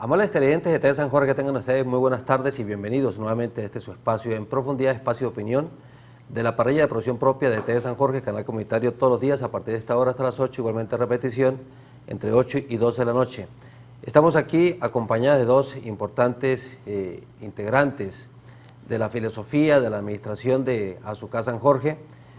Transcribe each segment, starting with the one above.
Amables televidentes de TV San Jorge, que tengan ustedes muy buenas tardes y bienvenidos nuevamente a este su espacio en profundidad, espacio de opinión de la parrilla de producción propia de TV San Jorge, canal comunitario todos los días a partir de esta hora hasta las 8, igualmente repetición entre 8 y 12 de la noche. Estamos aquí acompañados de dos importantes integrantes de la filosofía de la administración de Azucar San Jorge,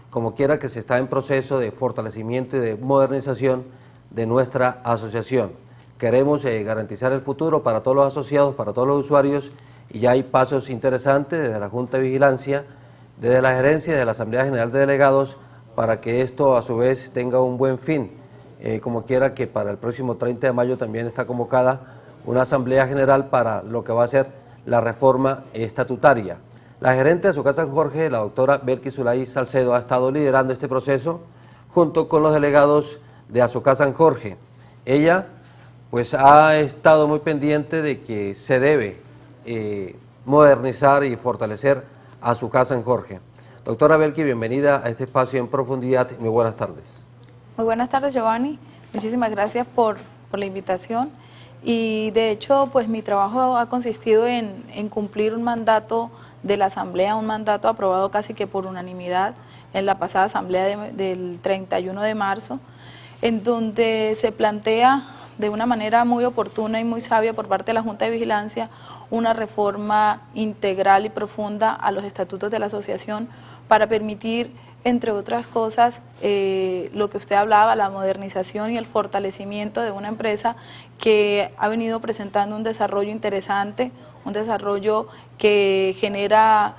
como quiera que se está en proceso de fortalecimiento y de modernización de nuestra asociación. Queremos garantizar el futuro para todos los asociados, para todos los usuarios, y ya hay pasos interesantes desde la Junta de Vigilancia, desde la gerencia, desde la Asamblea General de Delegados, para que esto a su vez tenga un buen fin. Como quiera que para el próximo 30 de mayo también está convocada una Asamblea General para lo que va a ser la reforma estatutaria. La gerente de Azucar San Jorge, la doctora Belkis Zulay Salcedo, ha estado liderando este proceso junto con los delegados de Azucar San Jorge. Ella pues ha estado muy pendiente de que se debe modernizar y fortalecer Azucar San Jorge. Doctora Belkis, bienvenida a este espacio en profundidad. Muy buenas tardes. Muy buenas tardes, Giovanni. Muchísimas gracias por la invitación. Y de hecho, pues mi trabajo ha consistido en cumplir un mandato de la Asamblea, un mandato aprobado casi que por unanimidad en la pasada Asamblea del 31 de marzo, en donde se plantea de una manera muy oportuna y muy sabia por parte de la Junta de Vigilancia una reforma integral y profunda a los estatutos de la asociación para permitir, entre otras cosas, lo que usted hablaba, la modernización y el fortalecimiento de una empresa que ha venido presentando un desarrollo interesante, un desarrollo que genera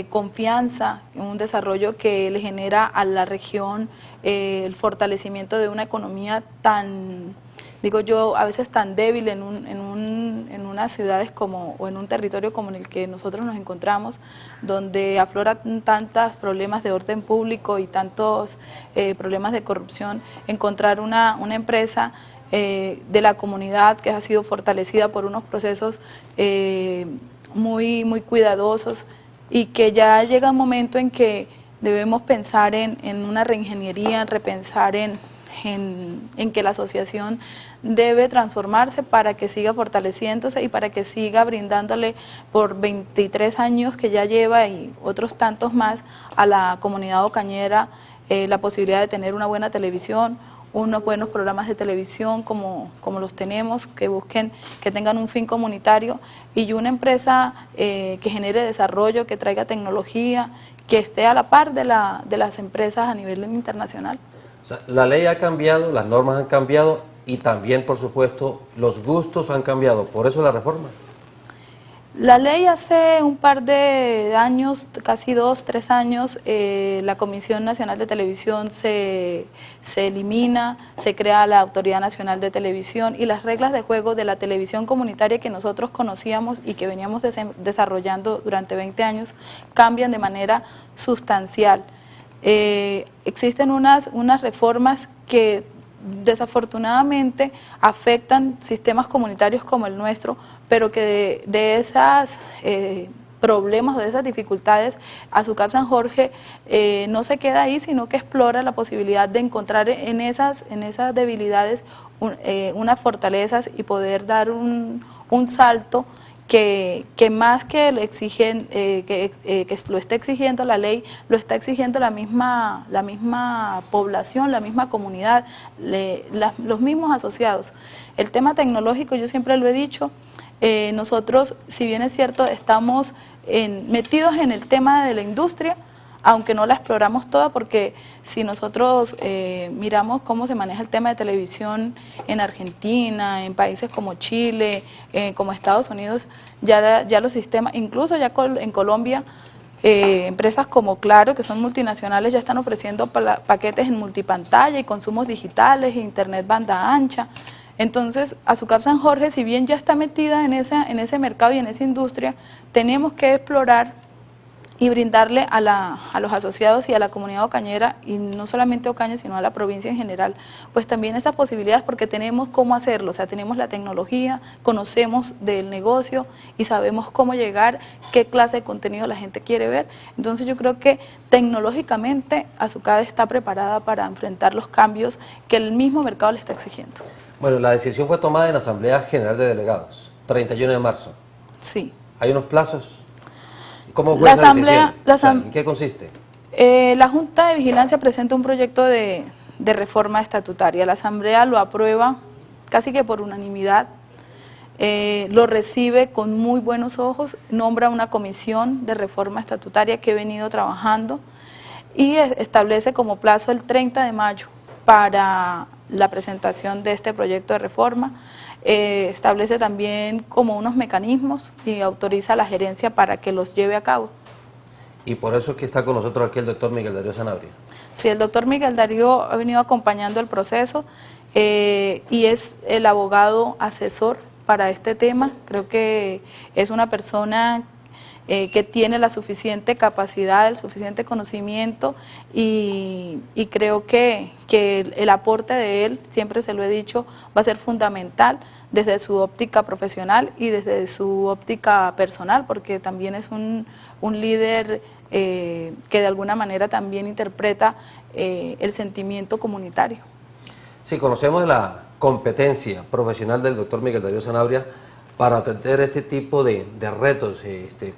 confianza, un desarrollo que le genera a la región el fortalecimiento de una economía tan, digo yo, a veces tan débil en unas ciudades como, o en un territorio como en el que nosotros nos encontramos, donde afloran tantos problemas de orden público y tantos problemas de corrupción. Encontrar una empresa de la comunidad que ha sido fortalecida por unos procesos muy cuidadosos, y que ya llega un momento en que debemos pensar en una reingeniería, repensar en que la asociación debe transformarse para que siga fortaleciéndose y para que siga brindándole por 23 años que ya lleva y otros tantos más a la comunidad ocañera la posibilidad de tener una buena televisión, unos buenos programas de televisión como los tenemos, que busquen, que tengan un fin comunitario, y una empresa que genere desarrollo, que traiga tecnología, que esté a la par de las empresas a nivel internacional. O sea, la ley ha cambiado, las normas han cambiado y también, por supuesto, los gustos han cambiado. Por eso la reforma. La ley hace un par de años, casi 2, 3 años, la Comisión Nacional de Televisión se elimina, se crea la Autoridad Nacional de Televisión, y las reglas de juego de la televisión comunitaria que nosotros conocíamos y que veníamos desarrollando durante 20 años cambian de manera sustancial. Existen unas reformas que desafortunadamente afectan sistemas comunitarios como el nuestro, pero que de esos problemas o de esas dificultades, Azucar San Jorge no se queda ahí, sino que explora la posibilidad de encontrar en esas debilidades unas fortalezas y poder dar un salto que más que le exigen, que lo está exigiendo la ley, lo está exigiendo la misma población, la misma comunidad, los mismos asociados. El tema tecnológico, yo siempre lo he dicho, nosotros, si bien es cierto, estamos metidos en el tema de la industria, aunque no la exploramos toda, porque si nosotros miramos cómo se maneja el tema de televisión en Argentina, en países como Chile, como Estados Unidos, ya los sistemas, incluso ya en Colombia, empresas como Claro, que son multinacionales, ya están ofreciendo paquetes en multipantalla y consumos digitales, internet banda ancha. Entonces, Azucar San Jorge, si bien ya está metida en ese mercado y en esa industria, tenemos que explorar y brindarle a los asociados y a la comunidad ocañera, y no solamente Ocaña, sino a la provincia en general, pues también esas posibilidades, porque tenemos cómo hacerlo, o sea, tenemos la tecnología, conocemos del negocio y sabemos cómo llegar, qué clase de contenido la gente quiere ver. Entonces yo creo que tecnológicamente Azucar está preparada para enfrentar los cambios que el mismo mercado le está exigiendo. Bueno, la decisión fue tomada en la Asamblea General de Delegados. 31 de marzo. Sí. ¿Hay unos plazos? ¿Cómo fue La esa asamblea, decisión? ¿En qué consiste? La Junta de Vigilancia presenta un proyecto de reforma estatutaria. La asamblea lo aprueba casi que por unanimidad. Lo recibe con muy buenos ojos, nombra una comisión de reforma estatutaria que he venido trabajando y establece como plazo el 30 de mayo para la presentación de este proyecto de reforma. Establece también como unos mecanismos y autoriza a la gerencia para que los lleve a cabo. Y por eso es que está con nosotros aquí el doctor Miguel Darío Sanabria. Sí, el doctor Miguel Darío ha venido acompañando el proceso y es el abogado asesor para este tema. Creo que es una persona que tiene la suficiente capacidad, el suficiente conocimiento y creo que el aporte de él, siempre se lo he dicho, va a ser fundamental desde su óptica profesional y desde su óptica personal, porque también es un líder que de alguna manera también interpreta el sentimiento comunitario. Sí, conocemos la competencia profesional del doctor Miguel Darío Sanabria para atender este tipo de retos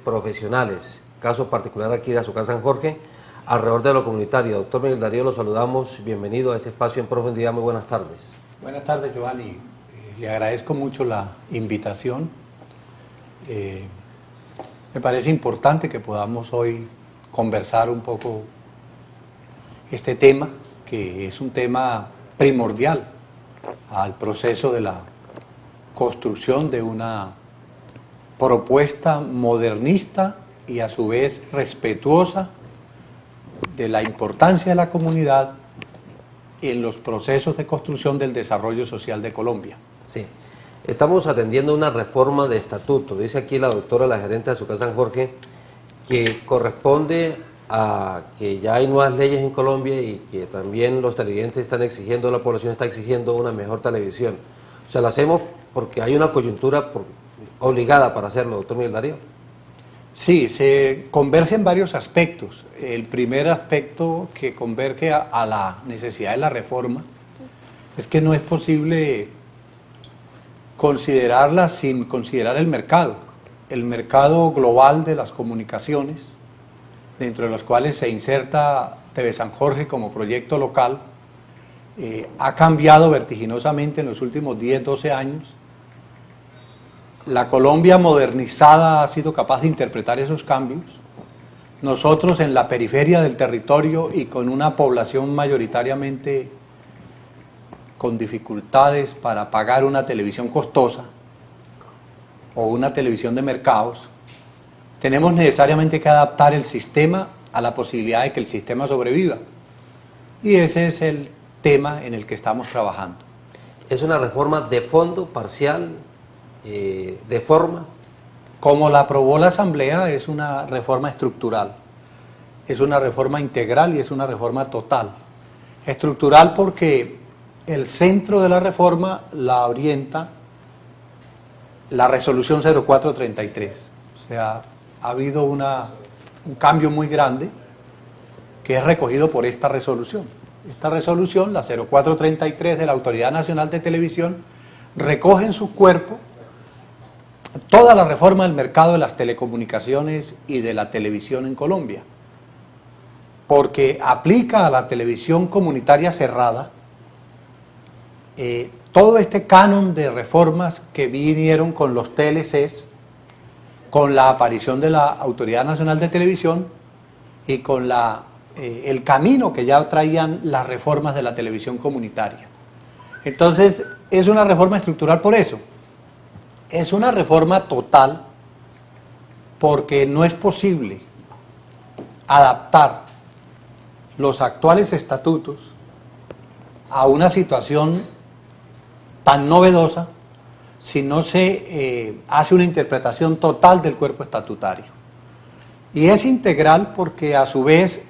profesionales, caso particular aquí de Azúcar San Jorge, alrededor de lo comunitario. Doctor Miguel Darío, lo saludamos, bienvenido a este espacio en profundidad, muy buenas tardes. Buenas tardes, Giovanni, le agradezco mucho la invitación. Me parece importante que podamos hoy conversar un poco este tema, que es un tema primordial al proceso de la construcción de una propuesta modernista y a su vez respetuosa de la importancia de la comunidad en los procesos de construcción del desarrollo social de Colombia. Sí, estamos atendiendo una reforma de estatuto, dice aquí la doctora, la gerente de Azúcar San Jorge, que corresponde a que ya hay nuevas leyes en Colombia y que también los televidentes están exigiendo, la población está exigiendo una mejor televisión. O sea, la hacemos porque hay una coyuntura obligada para hacerlo, doctor Miguel Darío. Sí, se convergen varios aspectos. El primer aspecto que converge a la necesidad de la reforma es que no es posible considerarla sin considerar el mercado global de las comunicaciones, dentro de los cuales se inserta TV San Jorge como proyecto local, ha cambiado vertiginosamente en los últimos 10, 12 años. La Colombia modernizada ha sido capaz de interpretar esos cambios. Nosotros en la periferia del territorio y con una población mayoritariamente con dificultades para pagar una televisión costosa o una televisión de mercados, tenemos necesariamente que adaptar el sistema a la posibilidad de que el sistema sobreviva. Y ese es el tema en el que estamos trabajando. ¿Es una reforma de fondo, parcial, de forma? Como la aprobó la Asamblea, es una reforma estructural, es una reforma integral y es una reforma total. Estructural porque el centro de la reforma la orienta la resolución 0433. O sea, ha habido un cambio muy grande que es recogido por esta resolución. Esta resolución, la 0433 de la Autoridad Nacional de Televisión, recoge en su cuerpo toda la reforma del mercado de las telecomunicaciones y de la televisión en Colombia, porque aplica a la televisión comunitaria cerrada todo este canon de reformas que vinieron con los TLCs, con la aparición de la Autoridad Nacional de Televisión y con el camino que ya traían las reformas de la televisión comunitaria. Entonces, es una reforma estructural por eso. Es una reforma total porque no es posible adaptar los actuales estatutos a una situación tan novedosa si no se hace una interpretación total del cuerpo estatutario. Y es integral porque a su vez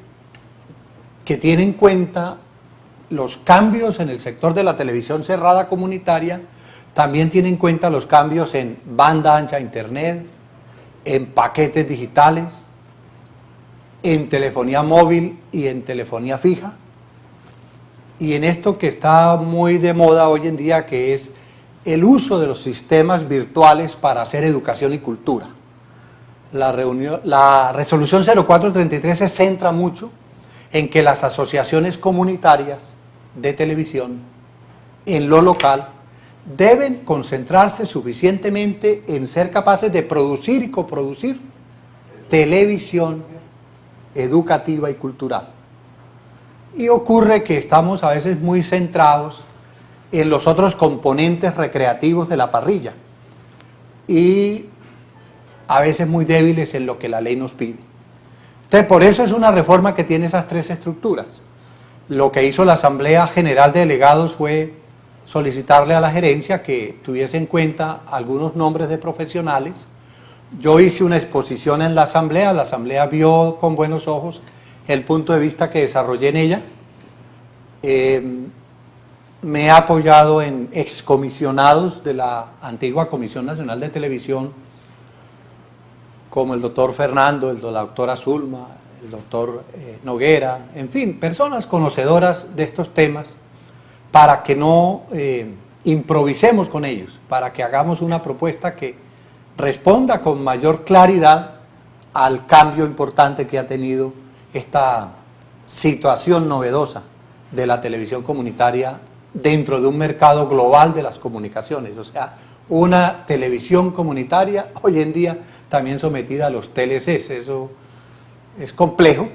que tiene en cuenta los cambios en el sector de la televisión cerrada comunitaria, también tiene en cuenta los cambios en banda ancha internet, en paquetes digitales, en telefonía móvil y en telefonía fija, y en esto que está muy de moda hoy en día, que es el uso de los sistemas virtuales para hacer educación y cultura. La resolución 0433 se centra mucho en que las asociaciones comunitarias de televisión en lo local deben concentrarse suficientemente en ser capaces de producir y coproducir televisión educativa y cultural. Y ocurre que estamos a veces muy centrados en los otros componentes recreativos de la parrilla y a veces muy débiles en lo que la ley nos pide. Entonces, por eso es una reforma que tiene esas tres estructuras. Lo que hizo la Asamblea General de Delegados fue solicitarle a la gerencia que tuviese en cuenta algunos nombres de profesionales. Yo hice una exposición en la Asamblea vio con buenos ojos el punto de vista que desarrollé en ella. Me he apoyado en excomisionados de la antigua Comisión Nacional de Televisión, como el doctor Fernando, la doctora Zulma, el doctor Noguera, en fin, personas conocedoras de estos temas, para que no improvisemos con ellos, para que hagamos una propuesta que responda con mayor claridad al cambio importante que ha tenido esta situación novedosa de la televisión comunitaria dentro de un mercado global de las comunicaciones. O sea, una televisión comunitaria hoy en día también sometida a los TLCs. Eso es complejo,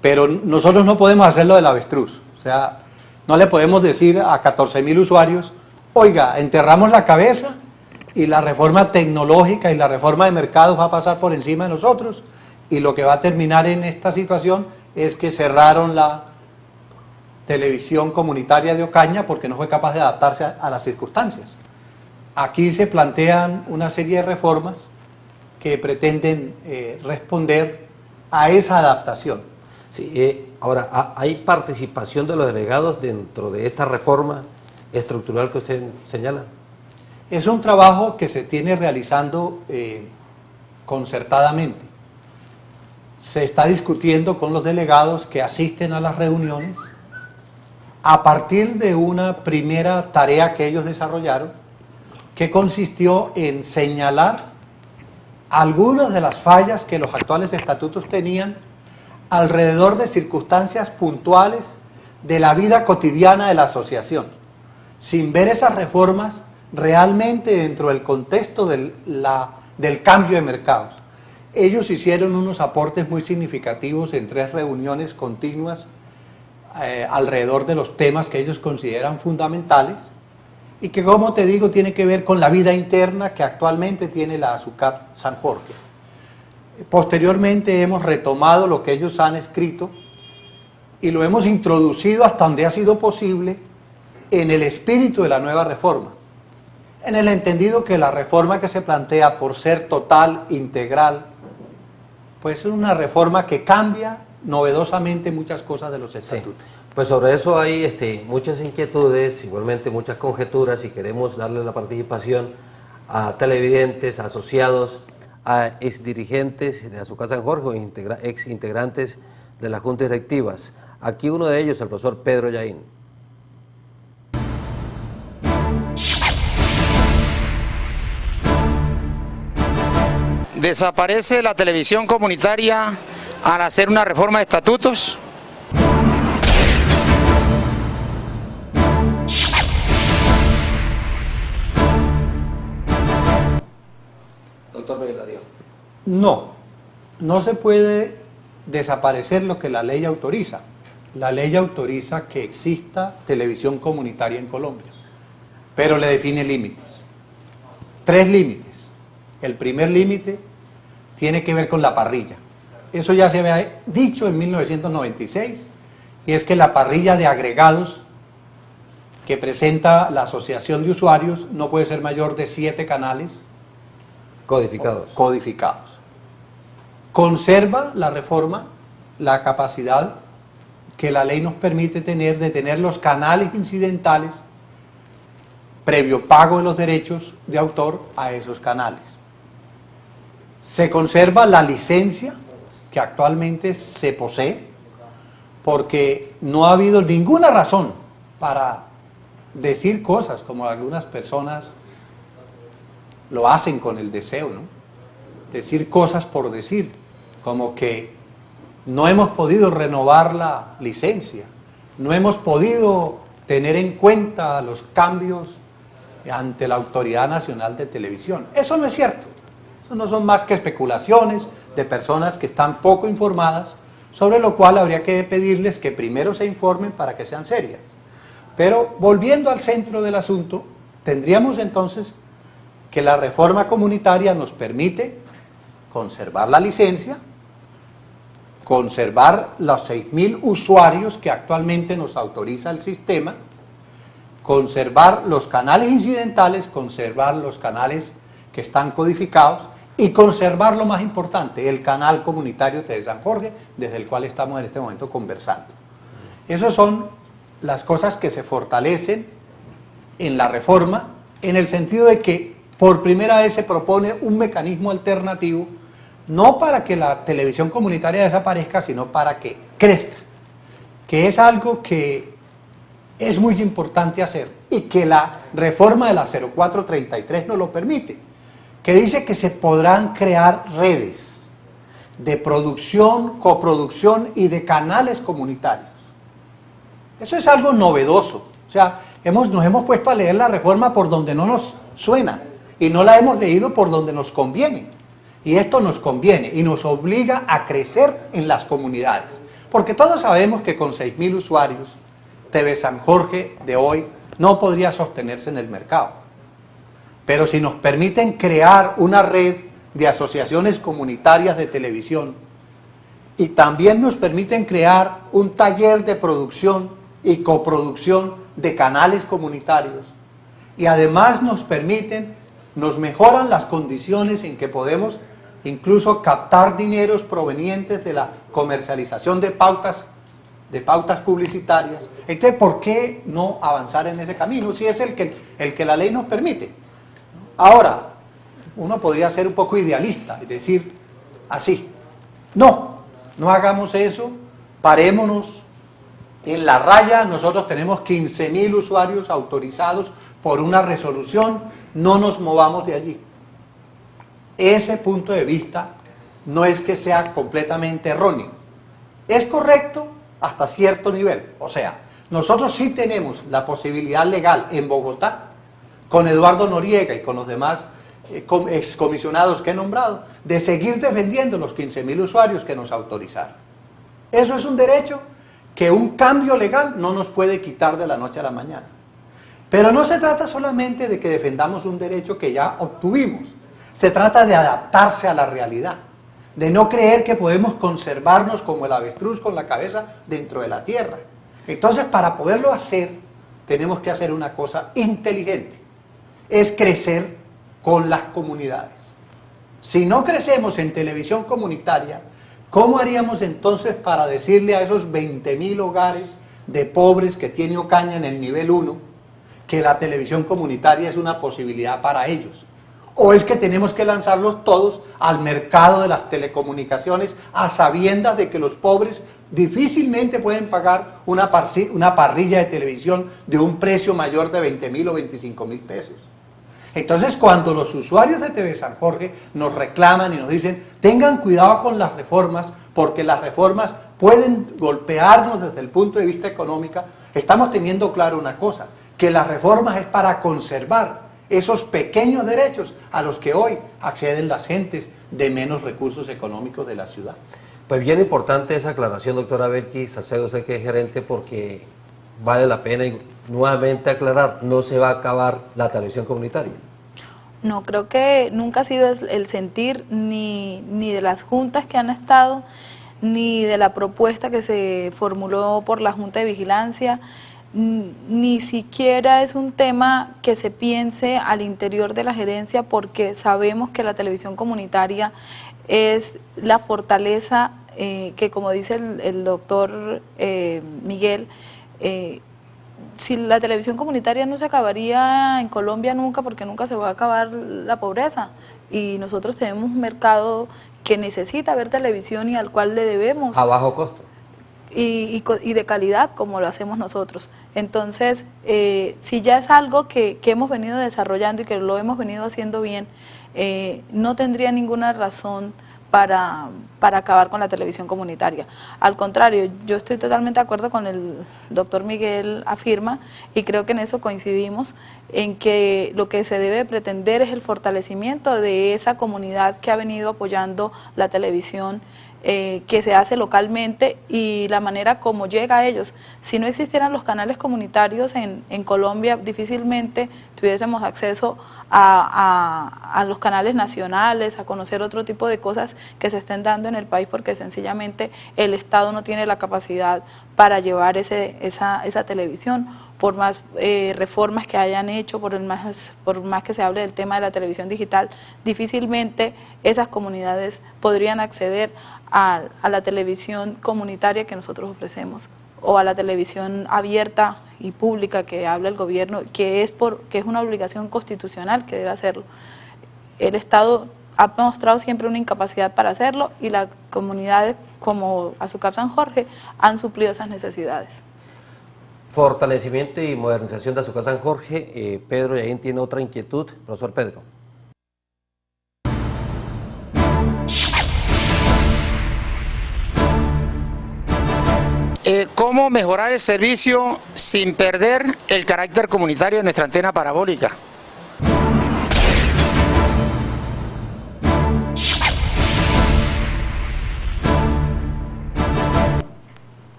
pero nosotros no podemos hacerlo del avestruz. O sea, no le podemos decir a 14.000 usuarios, oiga, enterramos la cabeza y la reforma tecnológica y la reforma de mercados va a pasar por encima de nosotros, y lo que va a terminar en esta situación es que cerraron la televisión comunitaria de Ocaña porque no fue capaz de adaptarse a las circunstancias. Aquí se plantean una serie de reformas que pretenden responder a esa adaptación. Sí, ahora, ¿hay participación de los delegados dentro de esta reforma estructural que usted señala? Es un trabajo que se tiene realizando concertadamente. Se está discutiendo con los delegados que asisten a las reuniones a partir de una primera tarea que ellos desarrollaron, que consistió en señalar algunas de las fallas que los actuales estatutos tenían alrededor de circunstancias puntuales de la vida cotidiana de la asociación, sin ver esas reformas realmente dentro del contexto del cambio de mercados. Ellos hicieron unos aportes muy significativos en 3 reuniones continuas alrededor de los temas que ellos consideran fundamentales y que, como te digo, tiene que ver con la vida interna que actualmente tiene la ASUCAP San Jorge. Posteriormente hemos retomado lo que ellos han escrito y lo hemos introducido hasta donde ha sido posible en el espíritu de la nueva reforma, en el entendido que la reforma que se plantea, por ser total, integral, pues es una reforma que cambia novedosamente muchas cosas de los estatutos. Sí. Pues sobre eso hay muchas inquietudes, igualmente muchas conjeturas, y queremos darle la participación a televidentes, a asociados, a exdirigentes de ASUCAP San Jorge o ex integrantes de las juntas directivas. Aquí uno de ellos, el profesor Pedro Yaín. ¿Desaparece la televisión comunitaria al hacer una reforma de estatutos? Doctor Miguel Darío. No se puede desaparecer lo que la ley autoriza. La ley autoriza que exista televisión comunitaria en Colombia, pero le define límites. 3 límites. El primer límite tiene que ver con la parrilla. Eso ya se había dicho en 1996, y es que la parrilla de agregados que presenta la asociación de usuarios no puede ser mayor de 7 canales codificados. Conserva la reforma la capacidad que la ley nos permite tener de tener los canales incidentales previo pago de los derechos de autor a esos canales. Se conserva la licencia que actualmente se posee, porque no ha habido ninguna razón para decir cosas como algunas personas lo hacen con el deseo, ¿no? Decir cosas por decir, como que no hemos podido renovar la licencia, no hemos podido tener en cuenta los cambios ante la Autoridad Nacional de Televisión. Eso no es cierto. Eso no son más que especulaciones de personas que están poco informadas, sobre lo cual habría que pedirles que primero se informen para que sean serias. Pero volviendo al centro del asunto, tendríamos entonces que la reforma comunitaria nos permite conservar la licencia, conservar los 6.000 usuarios que actualmente nos autoriza el sistema, conservar los canales incidentales, conservar los canales que están codificados y conservar lo más importante, el canal comunitario de San Jorge, desde el cual estamos en este momento conversando. Esas son las cosas que se fortalecen en la reforma, en el sentido de que por primera vez se propone un mecanismo alternativo, no para que la televisión comunitaria desaparezca, sino para que crezca, que es algo que es muy importante hacer y que la reforma de la 0433 nos lo permite, que dice que se podrán crear redes de producción, coproducción y de canales comunitarios. Eso es algo novedoso. O sea, nos hemos puesto a leer la reforma por donde no nos suena y no la hemos leído por donde nos conviene. Y esto nos conviene y nos obliga a crecer en las comunidades. Porque todos sabemos que con 6.000 usuarios, TV San Jorge de hoy no podría sostenerse en el mercado. Pero si nos permiten crear una red de asociaciones comunitarias de televisión y también nos permiten crear un taller de producción y coproducción de canales comunitarios y además nos mejoran las condiciones en que podemos incluso captar dineros provenientes de la comercialización de pautas publicitarias. Entonces, ¿por qué no avanzar en ese camino si es el que la ley nos permite? Ahora, uno podría ser un poco idealista y decir así: no hagamos eso, parémonos en la raya, nosotros tenemos 15.000 usuarios autorizados por una resolución, no nos movamos de allí. Ese punto de vista no es que sea completamente erróneo, es correcto hasta cierto nivel. O sea, nosotros sí tenemos la posibilidad legal en Bogotá, con Eduardo Noriega y con los demás excomisionados que he nombrado, de seguir defendiendo los 15.000 usuarios que nos autorizaron. Eso es un derecho que un cambio legal no nos puede quitar de la noche a la mañana. Pero no se trata solamente de que defendamos un derecho que ya obtuvimos, se trata de adaptarse a la realidad, de no creer que podemos conservarnos como el avestruz con la cabeza dentro de la tierra. Entonces, para poderlo hacer, tenemos que hacer una cosa inteligente, es crecer con las comunidades. Si no crecemos en televisión comunitaria, ¿cómo haríamos entonces para decirle a esos 20.000 hogares de pobres que tiene Ocaña en el nivel 1 que la televisión comunitaria es una posibilidad para ellos? ¿O es que tenemos que lanzarlos todos al mercado de las telecomunicaciones a sabiendas de que los pobres difícilmente pueden pagar una parrilla de televisión de un precio mayor de 20.000 o 25.000 pesos? Entonces, cuando los usuarios de TV San Jorge nos reclaman y nos dicen: tengan cuidado con las reformas, porque las reformas pueden golpearnos desde el punto de vista económico, estamos teniendo claro una cosa, que las reformas es para conservar esos pequeños derechos a los que hoy acceden las gentes de menos recursos económicos de la ciudad. Pues bien importante esa aclaración, doctora Belkis Salcedo, usted que es gerente, porque vale la pena nuevamente aclarar, no se va a acabar la televisión comunitaria. No, creo que nunca ha sido el sentir ni de las juntas que han estado, ni de la propuesta que se formuló por la Junta de Vigilancia, ni siquiera es un tema que se piense al interior de la gerencia, porque sabemos que la televisión comunitaria es la fortaleza que, como dice el doctor Miguel, si la televisión comunitaria no se acabaría en Colombia nunca, porque nunca se va a acabar la pobreza, y nosotros tenemos un mercado que necesita ver televisión y al cual le debemos. A bajo costo. y de calidad como lo hacemos nosotros. Entonces, si ya es algo que hemos venido desarrollando y que lo hemos venido haciendo bien, no tendría ninguna razón para acabar con la televisión comunitaria. Al contrario, yo estoy totalmente de acuerdo con el doctor Miguel afirma, y creo que en eso coincidimos, en que lo que se debe pretender es el fortalecimiento de esa comunidad que ha venido apoyando la televisión, que se hace localmente, y la manera como llega a ellos. Si no existieran los canales comunitarios en Colombia, difícilmente tuviésemos acceso a los canales nacionales, a conocer otro tipo de cosas que se estén dando en el país, porque sencillamente el Estado no tiene la capacidad para llevar esa televisión. Por más reformas que hayan hecho, por más que se hable del tema de la televisión digital, difícilmente esas comunidades podrían acceder a la televisión comunitaria que nosotros ofrecemos, o a la televisión abierta y pública que habla el gobierno, que es una obligación constitucional que debe hacerlo. El Estado ha mostrado siempre una incapacidad para hacerlo, y las comunidades como Azucap San Jorge han suplido esas necesidades. Fortalecimiento y modernización de Azucap San Jorge. Pedro Yaín tiene otra inquietud. Profesor Pedro. ¿Cómo mejorar el servicio sin perder el carácter comunitario de nuestra antena parabólica?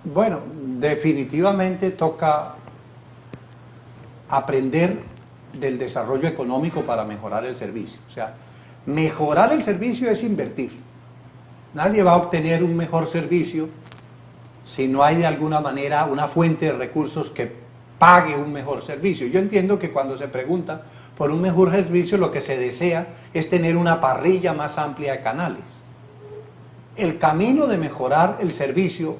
Bueno, definitivamente toca aprender del desarrollo económico para mejorar el servicio. O sea, mejorar el servicio es invertir. Nadie va a obtener un mejor servicio si no hay de alguna manera una fuente de recursos que pague un mejor servicio. Yo entiendo que cuando se pregunta por un mejor servicio, lo que se desea es tener una parrilla más amplia de canales. El camino de mejorar el servicio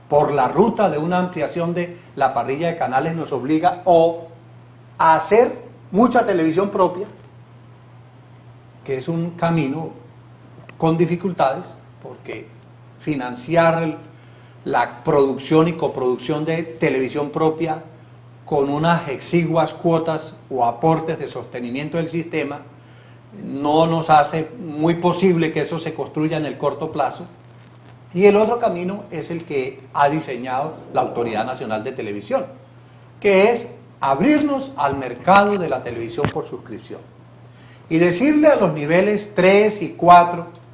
por la ruta de una ampliación de la parrilla de canales nos obliga o a hacer mucha televisión propia, que es un camino con dificultades, porque financiar la producción y coproducción de televisión propia con unas exiguas cuotas o aportes de sostenimiento del sistema no nos hace muy posible que eso se construya en el corto plazo. Y el otro camino es el que ha diseñado la Autoridad Nacional de Televisión, que es abrirnos al mercado de la televisión por suscripción y decirle a los niveles 3 y 4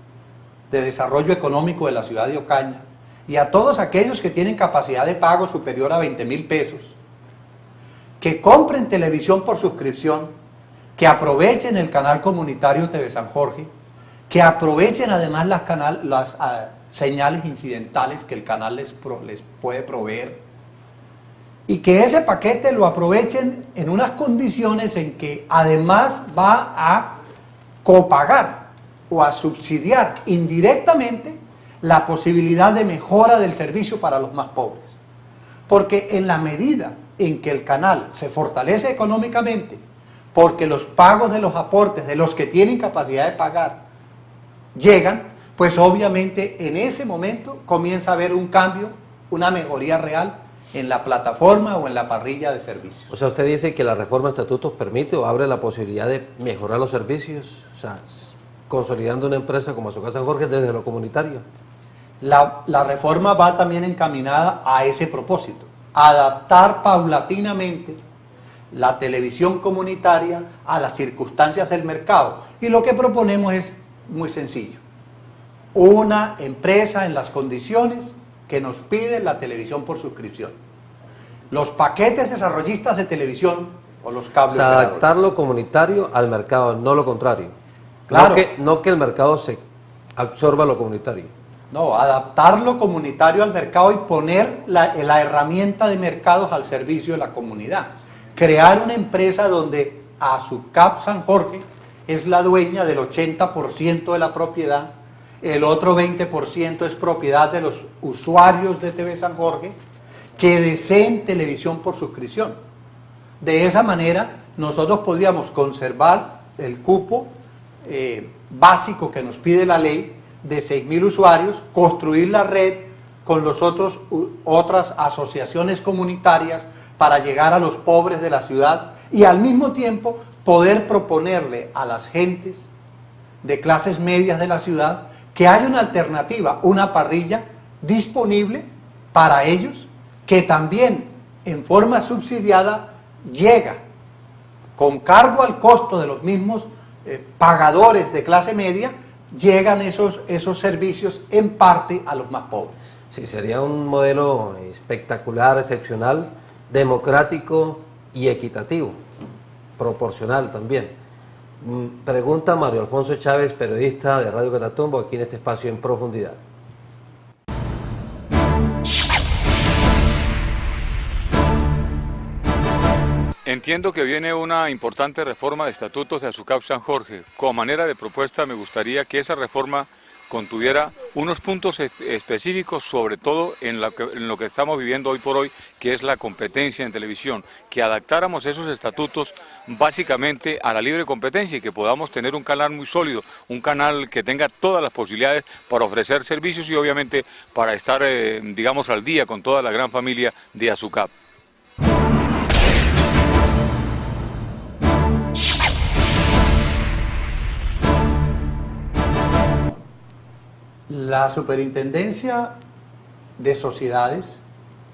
de desarrollo económico de la ciudad de Ocaña y a todos aquellos que tienen capacidad de pago superior a 20.000 pesos, que compren televisión por suscripción, que aprovechen el canal comunitario TV San Jorge, que aprovechen además las señales incidentales que el canal les puede proveer, y que ese paquete lo aprovechen en unas condiciones en que además va a copagar o a subsidiar indirectamente la posibilidad de mejora del servicio para los más pobres. Porque en la medida en que el canal se fortalece económicamente, porque los pagos de los aportes de los que tienen capacidad de pagar llegan, pues obviamente en ese momento comienza a haber un cambio, una mejoría real en la plataforma o en la parrilla de servicios. O sea, usted dice que la reforma de estatutos permite o abre la posibilidad de mejorar los servicios, o sea, consolidando una empresa como Azucap San Jorge desde lo comunitario. La reforma va también encaminada a ese propósito, adaptar paulatinamente la televisión comunitaria a las circunstancias del mercado. Y lo que proponemos es muy sencillo: una empresa en las condiciones que nos pide la televisión por suscripción. Los paquetes desarrollistas de televisión o los cables. O sea, adaptar lo comunitario al mercado, no lo contrario. Claro. No que el mercado se absorba lo comunitario. No, adaptar lo comunitario al mercado y poner la herramienta de mercados al servicio de la comunidad. Crear una empresa donde Azucap San Jorge es la dueña del 80% de la propiedad, el otro 20% es propiedad de los usuarios de TV San Jorge que deseen televisión por suscripción. De esa manera nosotros podríamos conservar el cupo básico que nos pide la ley de 6.000 usuarios, construir la red con otras asociaciones comunitarias para llegar a los pobres de la ciudad y al mismo tiempo poder proponerle a las gentes de clases medias de la ciudad que haya una alternativa, una parrilla disponible para ellos, que también en forma subsidiada llega con cargo al costo de los mismos pagadores de clase media, llegan esos servicios en parte a los más pobres. Sí, sería un modelo espectacular, excepcional, democrático y equitativo, proporcional también. Pregunta Mario Alfonso Chávez, periodista de Radio Catatumbo, aquí en este espacio En Profundidad. Entiendo que viene una importante reforma de estatutos de Azucap San Jorge. Como manera de propuesta me gustaría que esa reforma contuviera unos puntos específicos, sobre todo en lo que estamos viviendo hoy por hoy, que es la competencia en televisión, que adaptáramos esos estatutos básicamente a la libre competencia y que podamos tener un canal muy sólido, un canal que tenga todas las posibilidades para ofrecer servicios y obviamente para estar, digamos, al día con toda la gran familia de Azucap. La Superintendencia de Sociedades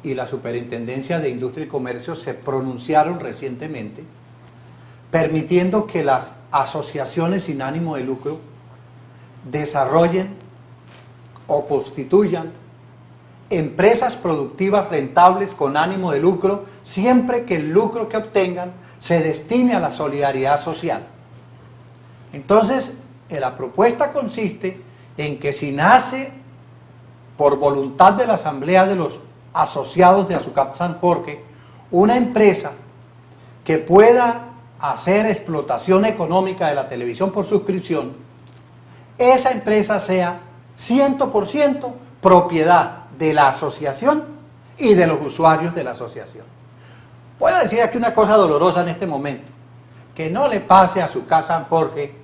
y la Superintendencia de Industria y Comercio se pronunciaron recientemente permitiendo que las asociaciones sin ánimo de lucro desarrollen o constituyan empresas productivas rentables con ánimo de lucro, siempre que el lucro que obtengan se destine a la solidaridad social. Entonces, la propuesta consiste en que si nace por voluntad de la Asamblea de los Asociados de Azucap San Jorge una empresa que pueda hacer explotación económica de la televisión por suscripción, esa empresa sea 100% propiedad de la asociación y de los usuarios de la asociación. Voy a decir aquí una cosa dolorosa en este momento, que no le pase a Azucap San Jorge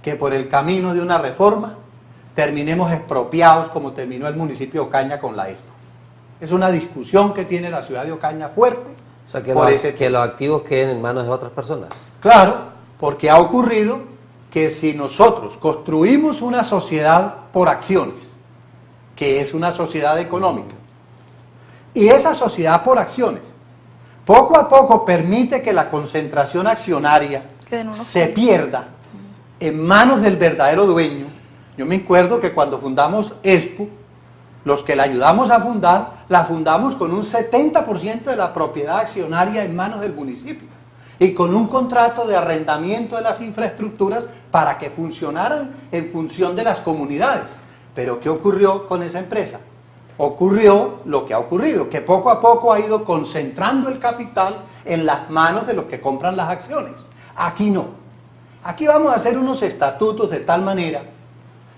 que por el camino de una reforma terminemos expropiados como terminó el municipio de Ocaña con la ESPA. Es una discusión que tiene la ciudad de Ocaña fuerte. O sea, que los activos queden en manos de otras personas. Claro, porque ha ocurrido que si nosotros construimos una sociedad por acciones, que es una sociedad económica, y esa sociedad por acciones, poco a poco permite que la concentración accionaria se pierda en manos del verdadero dueño. Yo me acuerdo que cuando fundamos ESPU, los que la ayudamos a fundar, la fundamos con un 70% de la propiedad accionaria en manos del municipio y con un contrato de arrendamiento de las infraestructuras para que funcionaran en función de las comunidades. Pero ¿qué ocurrió con esa empresa? Ocurrió lo que ha ocurrido, que poco a poco ha ido concentrando el capital en las manos de los que compran las acciones. Aquí no. Aquí vamos a hacer unos estatutos de tal manera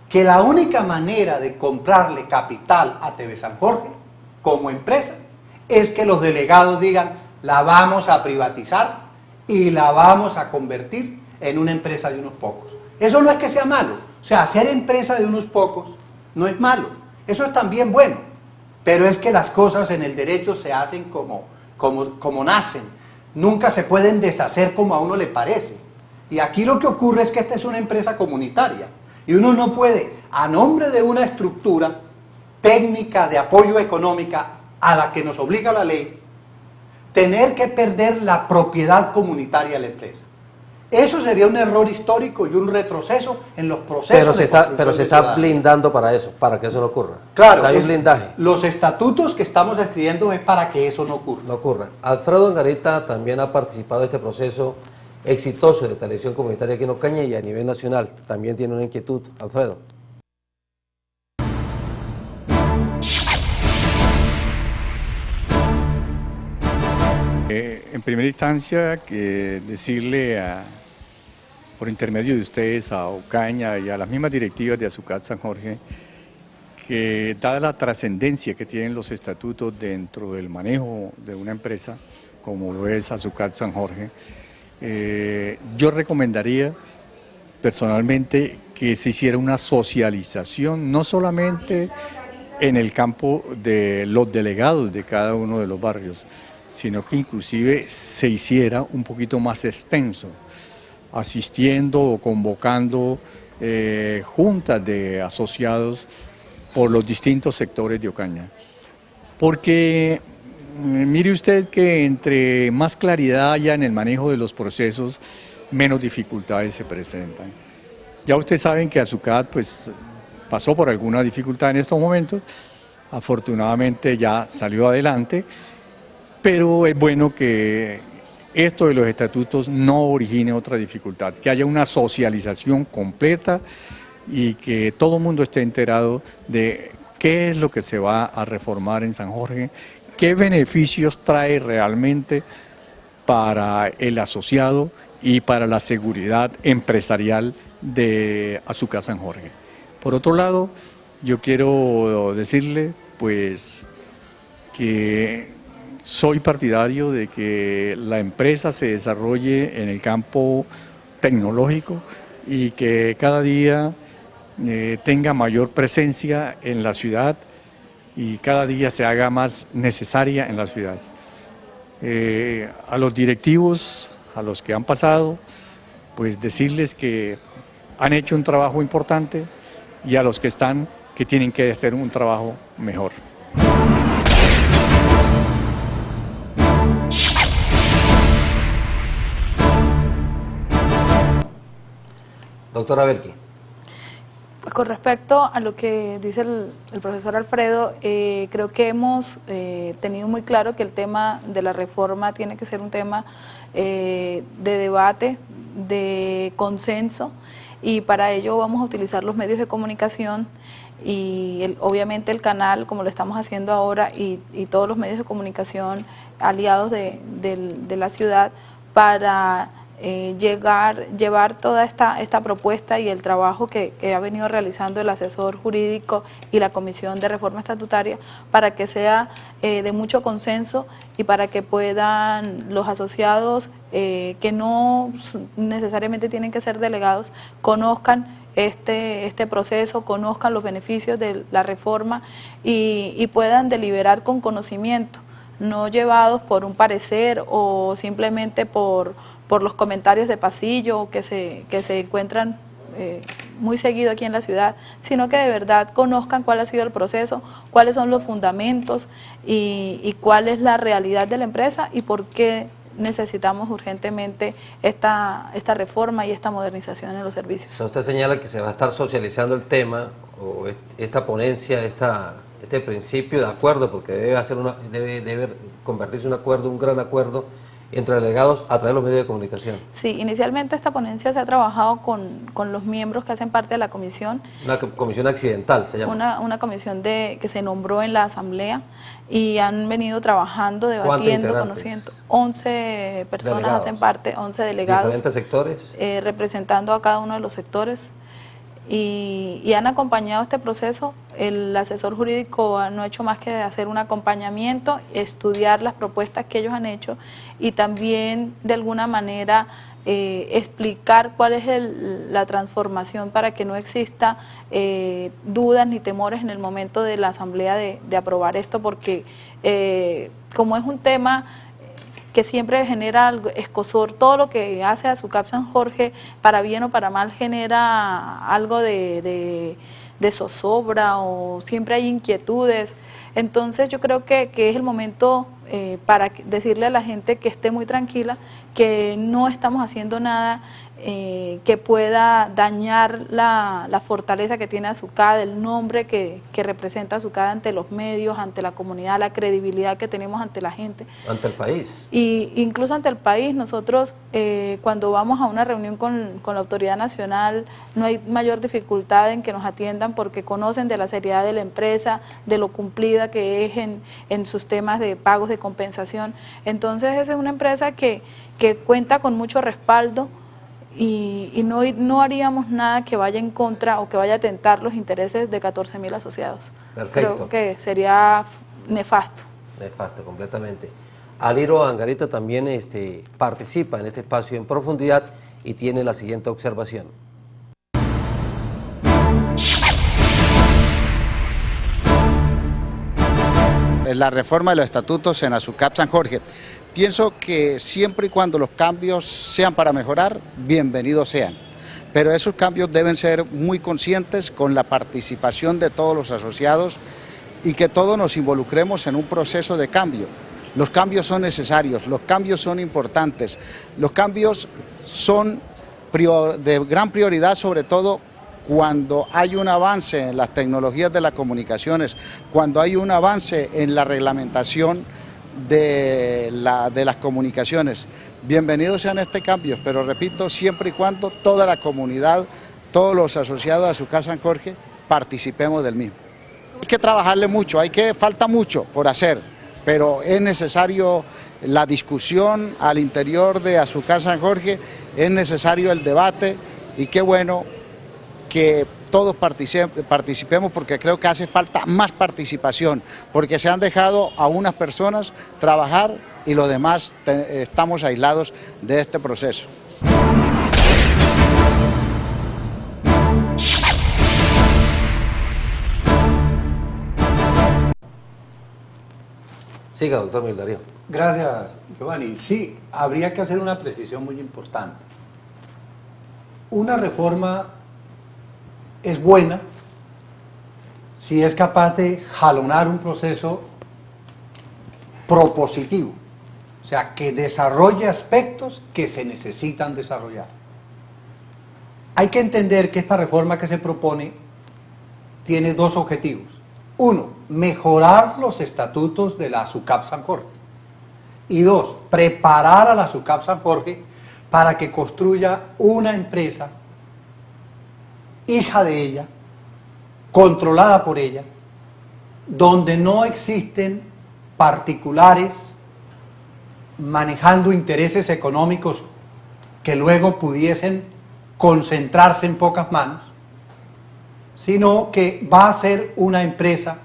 que la única manera de comprarle capital a TV San Jorge como empresa es que los delegados digan: la vamos a privatizar y la vamos a convertir en una empresa de unos pocos. Eso no es que sea malo, o sea, hacer empresa de unos pocos no es malo, eso es también bueno, pero es que las cosas en el derecho se hacen como nacen, nunca se pueden deshacer como a uno le parece. Y aquí lo que ocurre es que esta es una empresa comunitaria. Y uno no puede, a nombre de una estructura técnica de apoyo económica a la que nos obliga la ley, tener que perder la propiedad comunitaria de la empresa. Eso sería un error histórico y un retroceso en los procesos pero se está blindando para eso, para que eso no ocurra. Claro, o sea, hay un blindaje. Los estatutos que estamos escribiendo es para que eso no ocurra. No ocurra. Alfredo Angarita también ha participado de este proceso exitoso de televisión comunitaria aquí en Ocaña y a nivel nacional. También tiene una inquietud. Alfredo. En primera instancia, decirle por intermedio de ustedes a Ocaña y a las mismas directivas de Azucap San Jorge que, dada la trascendencia que tienen los estatutos dentro del manejo de una empresa como lo es Azucap San Jorge, yo recomendaría personalmente que se hiciera una socialización, no solamente en el campo de los delegados de cada uno de los barrios, sino que inclusive se hiciera un poquito más extenso, asistiendo o convocando juntas de asociados por los distintos sectores de Ocaña. Porque mire usted que entre más claridad haya en el manejo de los procesos, menos dificultades se presentan. Ya ustedes saben que Azucat pues pasó por alguna dificultad en estos momentos, afortunadamente ya salió adelante, pero es bueno que esto de los estatutos no origine otra dificultad, que haya una socialización completa y que todo el mundo esté enterado de qué es lo que se va a reformar en San Jorge, qué beneficios trae realmente para el asociado y para la seguridad empresarial de Azucat San Jorge. Por otro lado, yo quiero decirle pues que soy partidario de que la empresa se desarrolle en el campo tecnológico y que cada día tenga mayor presencia en la ciudad y cada día se haga más necesaria en la ciudad. A los directivos, a los que han pasado, pues decirles que han hecho un trabajo importante y a los que están, que tienen que hacer un trabajo mejor. Doctora Belki. Pues con respecto a lo que dice el profesor Alfredo, creo que hemos tenido muy claro que el tema de la reforma tiene que ser un tema de debate, de consenso, y para ello vamos a utilizar los medios de comunicación y obviamente el canal, como lo estamos haciendo ahora, y todos los medios de comunicación aliados de la ciudad para llevar toda esta propuesta y el trabajo que ha venido realizando el asesor jurídico y la Comisión de Reforma Estatutaria para que sea de mucho consenso y para que puedan los asociados que no necesariamente tienen que ser delegados conozcan este proceso, conozcan los beneficios de la reforma y puedan deliberar con conocimiento, no llevados por un parecer o simplemente por los comentarios de pasillo que se encuentran muy seguido aquí en la ciudad, sino que de verdad conozcan cuál ha sido el proceso, cuáles son los fundamentos y cuál es la realidad de la empresa y por qué necesitamos urgentemente esta reforma y esta modernización en los servicios. Usted señala que se va a estar socializando el tema o esta ponencia, este principio de acuerdo, porque debe convertirse en un acuerdo, un gran acuerdo entre delegados a través de los medios de comunicación. Sí, inicialmente esta ponencia se ha trabajado con los miembros que hacen parte de la comisión. Una comisión accidental se llama. Una comisión que se nombró en la asamblea y han venido trabajando, debatiendo, conociendo. 11 personas delegados hacen parte, 11 delegados. ¿Diferentes sectores? Representando a cada uno de los sectores. Y han acompañado este proceso. El asesor jurídico no ha hecho más que hacer un acompañamiento, estudiar las propuestas que ellos han hecho y también de alguna manera explicar cuál es la transformación para que no exista dudas ni temores en el momento de la asamblea de aprobar esto, porque como es un tema que siempre genera escozor, todo lo que hace Azucat San Jorge, para bien o para mal, genera algo de zozobra o siempre hay inquietudes. Entonces yo creo que es el momento para decirle a la gente que esté muy tranquila, que no estamos haciendo nada que pueda dañar la fortaleza que tiene Azucat, el nombre que representa Azucat ante los medios, ante la comunidad, la credibilidad que tenemos ante la gente. Ante el país. Y incluso ante el país. Nosotros cuando vamos a una reunión con la autoridad nacional no hay mayor dificultad en que nos atiendan porque conocen de la seriedad de la empresa, de lo cumplida que es en sus temas de pagos de compensación. Entonces esa es una empresa que cuenta con mucho respaldo y no haríamos nada que vaya en contra o que vaya a atentar los intereses de 14.000 asociados. Perfecto. Creo que sería nefasto. Nefasto, completamente. Aliro Angarita también participa en este espacio en profundidad y tiene la siguiente observación. La reforma de los estatutos en ASUCAP San Jorge. Pienso que siempre y cuando los cambios sean para mejorar, bienvenidos sean. Pero esos cambios deben ser muy conscientes con la participación de todos los asociados y que todos nos involucremos en un proceso de cambio. Los cambios son necesarios, los cambios son importantes, los cambios son de gran prioridad, sobre todo cuando hay un avance en las tecnologías de las comunicaciones, cuando hay un avance en la reglamentación de las comunicaciones. Bienvenidos sean estos cambios, pero repito, siempre y cuando toda la comunidad, todos los asociados a ASUCAP San Jorge, participemos del mismo. Hay que trabajarle mucho, falta mucho por hacer, pero es necesario la discusión al interior de ASUCAP San Jorge, es necesario el debate y qué bueno que todos participemos, porque creo que hace falta más participación, porque se han dejado a unas personas trabajar y los demás estamos aislados de este proceso. Siga, doctor Miguel Darío. Gracias, Giovanni. Sí, habría que hacer una precisión muy importante. Una reforma es buena si es capaz de jalonar un proceso propositivo, o sea, que desarrolle aspectos que se necesitan desarrollar. Hay que entender que esta reforma que se propone tiene dos objetivos. Uno, mejorar los estatutos de la ASUCAP San Jorge. Y dos, preparar a la ASUCAP San Jorge para que construya una empresa hija de ella, controlada por ella, donde no existen particulares manejando intereses económicos que luego pudiesen concentrarse en pocas manos, sino que va a ser una empresa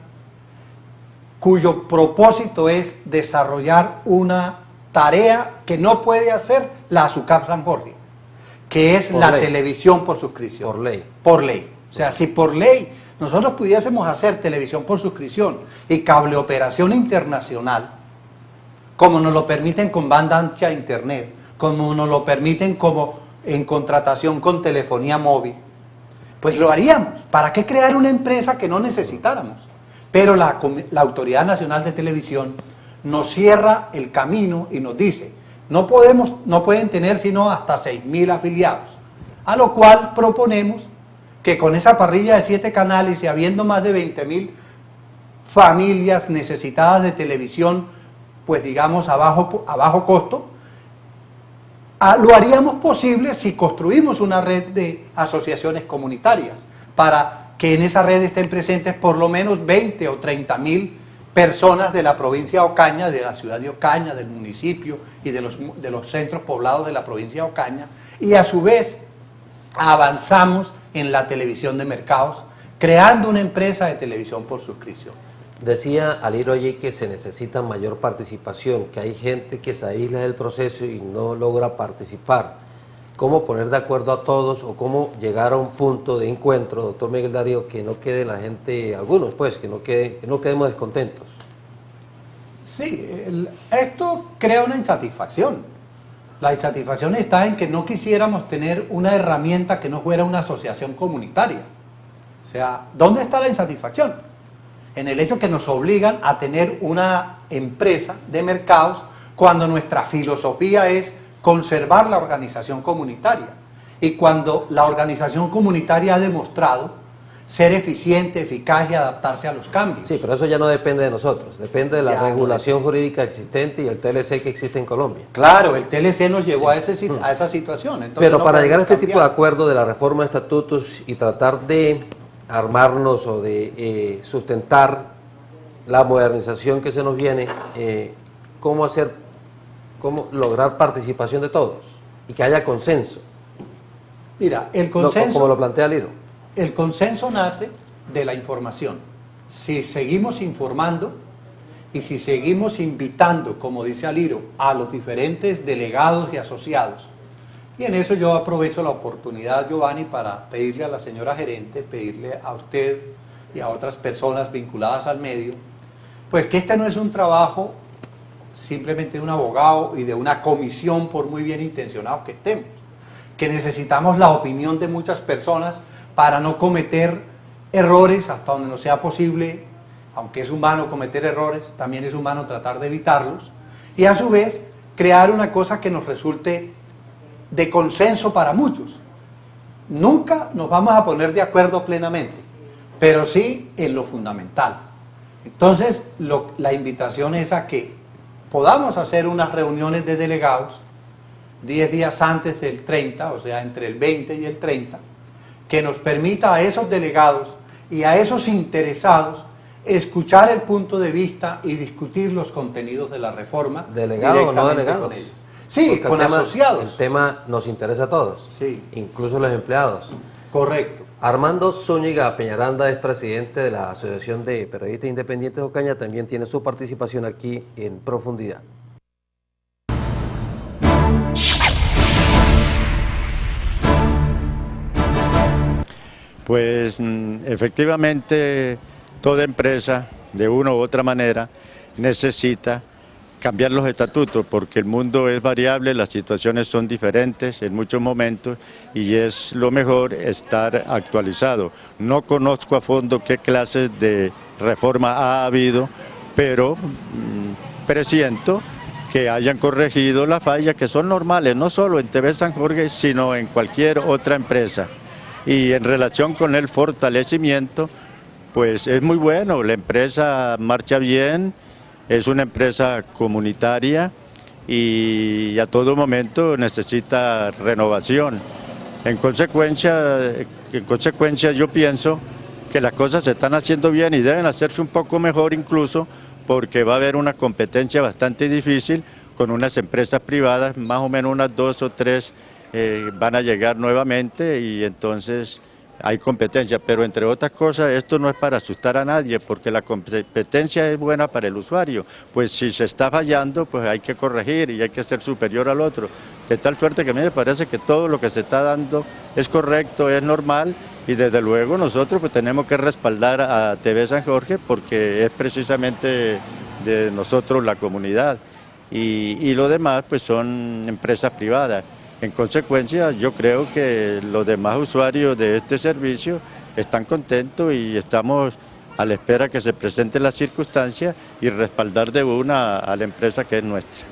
cuyo propósito es desarrollar una tarea que no puede hacer la ASUCAP San Jorge, que es la televisión por suscripción. Por ley. Por ley. O sea, si por ley nosotros pudiésemos hacer televisión por suscripción y cable operación internacional, como nos lo permiten con banda ancha internet, como nos lo permiten como en contratación con telefonía móvil, pues lo haríamos. ¿Para qué crear una empresa que no necesitáramos? Pero la Autoridad Nacional de Televisión nos cierra el camino y nos dice, no pueden tener sino hasta 6.000 afiliados, a lo cual proponemos que con esa parrilla de 7 canales y habiendo más de 20.000 familias necesitadas de televisión, pues digamos a bajo costo, lo haríamos posible si construimos una red de asociaciones comunitarias para que en esa red estén presentes por lo menos 20 o 30.000 personas de la provincia de Ocaña, de la ciudad de Ocaña, del municipio y de los centros poblados de la provincia de Ocaña, y a su vez avanzamos en la televisión de mercados, creando una empresa de televisión por suscripción. Decía Aliro allí que se necesita mayor participación, que hay gente que se aísla del proceso y no logra participar. ¿Cómo poner de acuerdo a todos o cómo llegar a un punto de encuentro, doctor Miguel Darío, que no quede la gente, algunos pues, que no quedemos descontentos? Sí, esto crea una insatisfacción. La insatisfacción está en que no quisiéramos tener una herramienta que no fuera una asociación comunitaria. O sea, ¿dónde está la insatisfacción? En el hecho que nos obligan a tener una empresa de mercados cuando nuestra filosofía es conservar la organización comunitaria y cuando la organización comunitaria ha demostrado ser eficiente, eficaz y adaptarse a los cambios. Sí, pero eso ya no depende de nosotros, depende de la regulación jurídica existente y el TLC que existe en Colombia. Claro, el TLC nos llevó a esa situación. Entonces pero no para llegar a este cambiar. tipo de acuerdo de la reforma de estatutos y tratar de armarnos o de sustentar la modernización que se nos viene, ¿cómo lograr participación de todos y que haya consenso? Mira, el consenso, como lo plantea Liro. El consenso nace de la información. Si seguimos informando y si seguimos invitando, como dice Aliro, a los diferentes delegados y asociados, y en eso yo aprovecho la oportunidad, Giovanni, para pedirle a la señora gerente, pedirle a usted y a otras personas vinculadas al medio, Pues que este no es un trabajo simplemente de un abogado y de una comisión, por muy bien intencionados que estemos, que necesitamos la opinión de muchas personas para no cometer errores hasta donde no sea posible. Aunque es humano cometer errores, también es humano tratar de evitarlos, y a su vez crear una cosa que nos resulte de consenso para muchos. Nunca nos vamos a poner de acuerdo plenamente, pero sí en lo fundamental. Entonces, la invitación es a que podamos hacer unas reuniones de delegados 10 días antes del 30, o sea, entre el 20 y el 30, que nos permita a esos delegados y a esos interesados escuchar el punto de vista y discutir los contenidos de la reforma. ¿Delegados o no directamente delegados? con ellos. Sí, Porque con asociados. El tema nos interesa a todos, Sí. incluso los empleados. Correcto. Armando Zúñiga Peñaranda es presidente de la Asociación de Periodistas Independientes de Ocaña, también tiene su participación aquí en Profundidad. Pues efectivamente toda empresa de una u otra manera necesita cambiar los estatutos porque el mundo es variable, las situaciones son diferentes en muchos momentos y es lo mejor estar actualizado. No conozco a fondo qué clases de reforma ha habido, pero presiento que hayan corregido las fallas que son normales, no solo en TV San Jorge, sino en cualquier otra empresa. Y en relación con el fortalecimiento, pues es muy bueno, la empresa marcha bien, es una empresa comunitaria y a todo momento necesita renovación. En consecuencia yo pienso que las cosas se están haciendo bien y deben hacerse un poco mejor incluso porque va a haber una competencia bastante difícil con unas empresas privadas, más o menos unas 2 o 3 van a llegar nuevamente y entonces hay competencia, pero entre otras cosas esto no es para asustar a nadie porque la competencia es buena para el usuario, pues si se está fallando pues hay que corregir y hay que ser superior al otro, de tal suerte que a mí me parece que todo lo que se está dando es correcto, es normal y desde luego nosotros pues tenemos que respaldar a TV San Jorge porque es precisamente de nosotros la comunidad y lo demás pues son empresas privadas. En consecuencia, yo creo que los demás usuarios de este servicio están contentos y estamos a la espera que se presenten las circunstancias y respaldar de una a la empresa que es nuestra.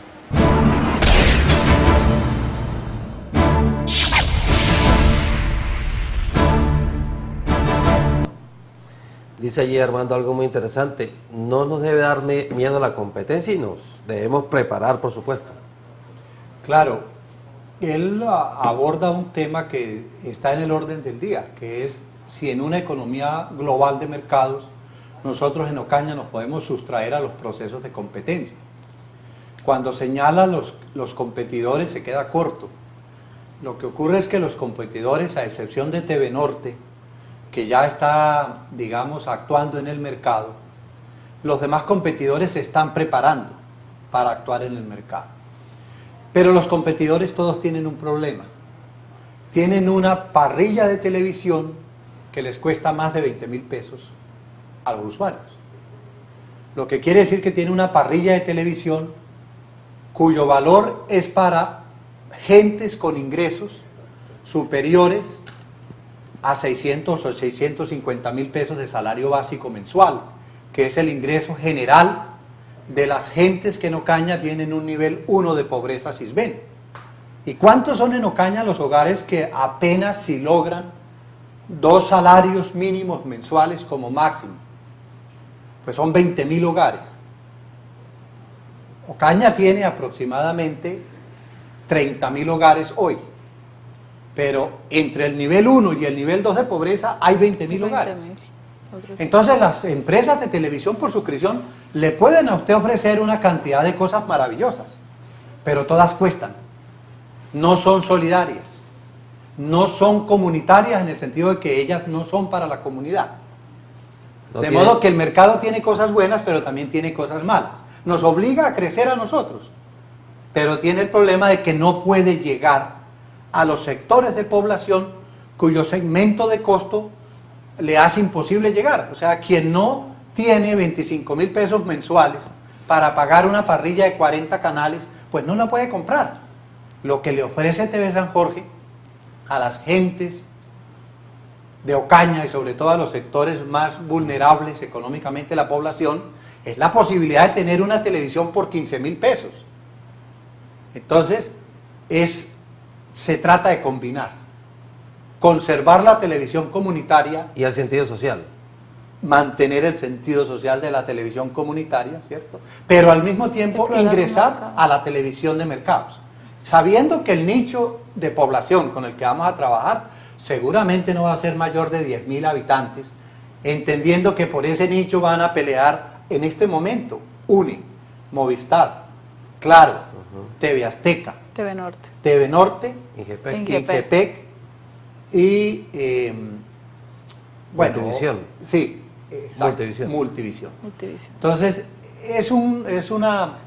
Dice allí Armando algo muy interesante, no nos debe dar miedo la competencia y nos debemos preparar, por supuesto. Claro. Él aborda un tema que está en el orden del día, que es si en una economía global de mercados nosotros en Ocaña nos podemos sustraer a los procesos de competencia. Cuando señala los competidores se queda corto. Lo que ocurre es que los competidores, a excepción de TV Norte, que ya está, digamos, actuando en el mercado, los demás competidores se están preparando para actuar en el mercado. Pero los competidores todos tienen un problema. Tienen una parrilla de televisión que les cuesta más de 20.000 pesos a los usuarios. Lo que quiere decir que tiene una parrilla de televisión cuyo valor es para gentes con ingresos superiores a 600 o 650.000 pesos de salario básico mensual, que es el ingreso general de las gentes que en Ocaña tienen un nivel 1 de pobreza sisbén. ¿Y cuántos son en Ocaña los hogares que apenas si logran 2 salarios mínimos mensuales como máximo? Pues son 20.000 hogares. Ocaña tiene aproximadamente 30.000 hogares hoy, pero entre el nivel 1 y el nivel 2 de pobreza hay 20.000 hogares. Entonces las empresas de televisión por suscripción le pueden a usted ofrecer una cantidad de cosas maravillosas, pero todas cuestan, no son solidarias, no son comunitarias en el sentido de que ellas no son para la comunidad. De modo que el mercado tiene cosas buenas, pero también tiene cosas malas. Nos obliga a crecer a nosotros, pero tiene el problema de que no puede llegar a los sectores de población cuyo segmento de costo le hace imposible llegar. O sea, quien no tiene 25.000 pesos mensuales para pagar una parrilla de 40 canales, pues no la puede comprar. Lo que le ofrece TV San Jorge a las gentes de Ocaña y sobre todo a los sectores más vulnerables económicamente de la población es la posibilidad de tener una televisión por 15.000 pesos. Entonces, se trata de combinar, conservar la televisión comunitaria Y el sentido social. mantener el sentido social de la televisión comunitaria, ¿cierto? Pero al mismo tiempo Explorar ingresar el mercado. a la televisión de mercados, sabiendo que el nicho de población con el que vamos a trabajar seguramente no va a ser mayor de 10.000 habitantes, entendiendo que por ese nicho van a pelear en este momento UNE, Movistar, Claro, TV Azteca, TV Norte. TV Norte, Ingepec. Ingepec. y bueno, Multivisión. Sí, exacto, Multivisión. Multivisión. Multivisión. Entonces, es una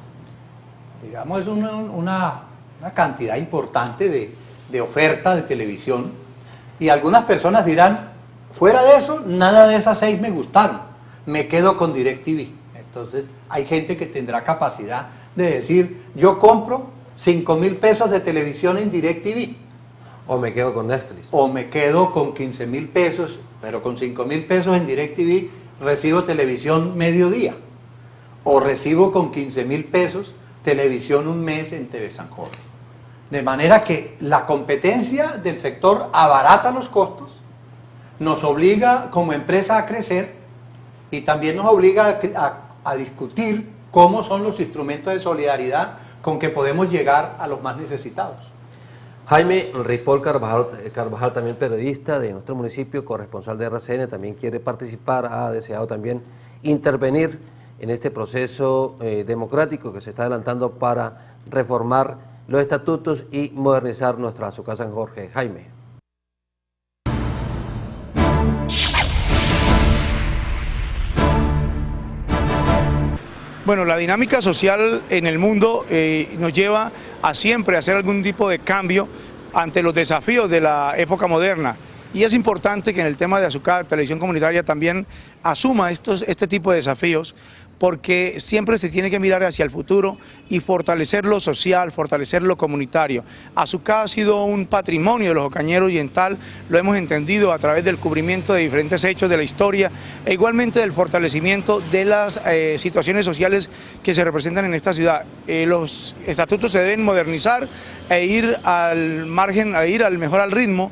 cantidad importante de oferta de televisión, y algunas personas dirán, fuera de eso, nada de esas 6 me gustaron, me quedo con DirecTV. Entonces, hay gente que tendrá capacidad de decir, yo compro 5.000 pesos de televisión en DirecTV, O me quedo con Netflix. o me quedo con 15.000 pesos, pero con 5.000 pesos en DirecTV recibo televisión mediodía, o recibo con 15.000 pesos televisión un mes en TV San Jorge. De manera que la competencia del sector abarata los costos, nos obliga como empresa a crecer y también nos obliga a discutir cómo son los instrumentos de solidaridad con que podemos llegar a los más necesitados. Jaime Ripoll Carvajal, también periodista de nuestro municipio, corresponsal de RCN, también quiere participar, ha deseado también intervenir en este proceso democrático que se está adelantando para reformar los estatutos y modernizar nuestra Azucar San Jorge. Jaime. Bueno, la dinámica social en el mundo nos lleva a siempre hacer algún tipo de cambio ante los desafíos de la época moderna. Y es importante que en el tema de Azucar, televisión comunitaria, también asuma este tipo de desafíos, porque siempre se tiene que mirar hacia el futuro y fortalecer lo social, fortalecer lo comunitario. Azucar ha sido un patrimonio de los ocañeros y en tal lo hemos entendido a través del cubrimiento de diferentes hechos de la historia e igualmente del fortalecimiento de las situaciones sociales que se representan en esta ciudad. Los estatutos se deben modernizar e ir al margen, mejor al ritmo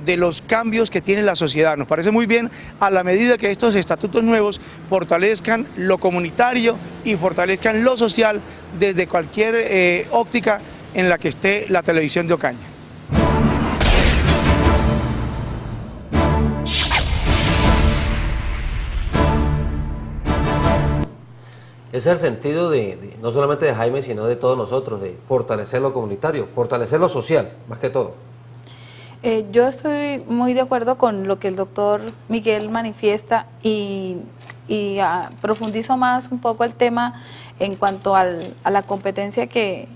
de los cambios que tiene la sociedad. Nos parece muy bien a la medida que estos estatutos nuevos fortalezcan lo comunitario y fortalezcan lo social desde cualquier óptica en la que esté la televisión de Ocaña. Ese es el sentido no solamente de Jaime, sino de todos nosotros, de fortalecer lo comunitario, fortalecer lo social, más que todo. Yo estoy muy de acuerdo con lo que el doctor Miguel manifiesta y profundizo más un poco el tema en cuanto a la competencia que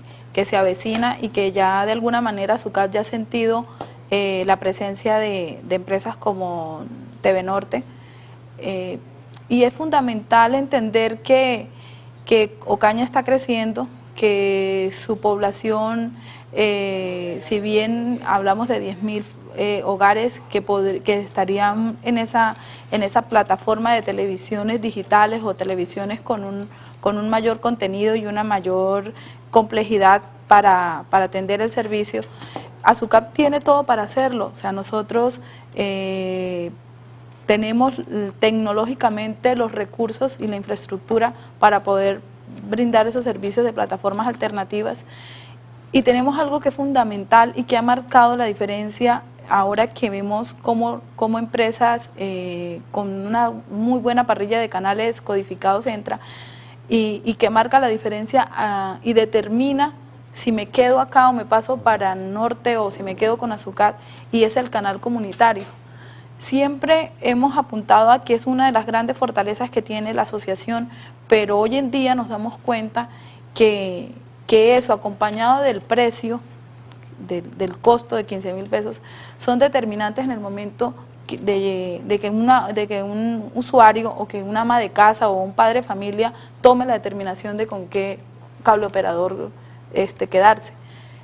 se avecina y que ya de alguna manera Azucar ya ha sentido la presencia de empresas como TV Norte. Y es fundamental entender que Ocaña está creciendo, que su población, si bien hablamos de 10.000 hogares que estarían en esa plataforma de televisiones digitales o televisiones con un mayor contenido y una mayor complejidad para atender el servicio, Azucar tiene todo para hacerlo. O sea, nosotros tenemos tecnológicamente los recursos y la infraestructura para poder brindar esos servicios de plataformas alternativas. Y tenemos algo que es fundamental y que ha marcado la diferencia ahora que vemos cómo empresas con una muy buena parrilla de canales codificados entra y que marca la diferencia y determina si me quedo acá o me paso para Norte o si me quedo con Azucar, y es el canal comunitario. Siempre hemos apuntado a que es una de las grandes fortalezas que tiene la asociación, pero hoy en día nos damos cuenta que eso, acompañado del precio, del costo de 15.000 pesos, son determinantes en el momento de que un usuario o que una ama de casa o un padre de familia tome la determinación de con qué cable operador quedarse.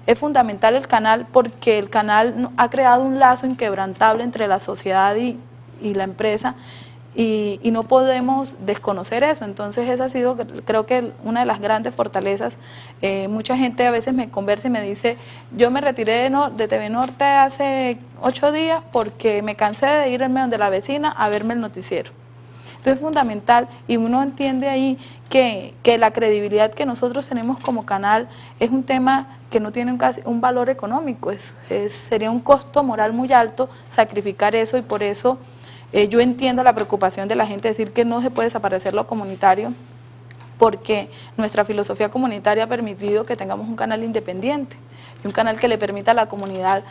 Es fundamental el canal porque el canal ha creado un lazo inquebrantable entre la sociedad y la empresa, y no podemos desconocer eso. Entonces esa ha sido, creo que una de las grandes fortalezas. Mucha gente a veces me conversa y me dice, yo me retiré de TV Norte hace 8 días porque me cansé de irme donde la vecina a verme el noticiero. Entonces es fundamental, y uno entiende ahí que la credibilidad que nosotros tenemos como canal es un tema que no tiene un valor económico, sería un costo moral muy alto sacrificar eso, y por eso yo entiendo la preocupación de la gente decir que no se puede desaparecer lo comunitario, porque nuestra filosofía comunitaria ha permitido que tengamos un canal independiente, y un canal que le permita a la comunidad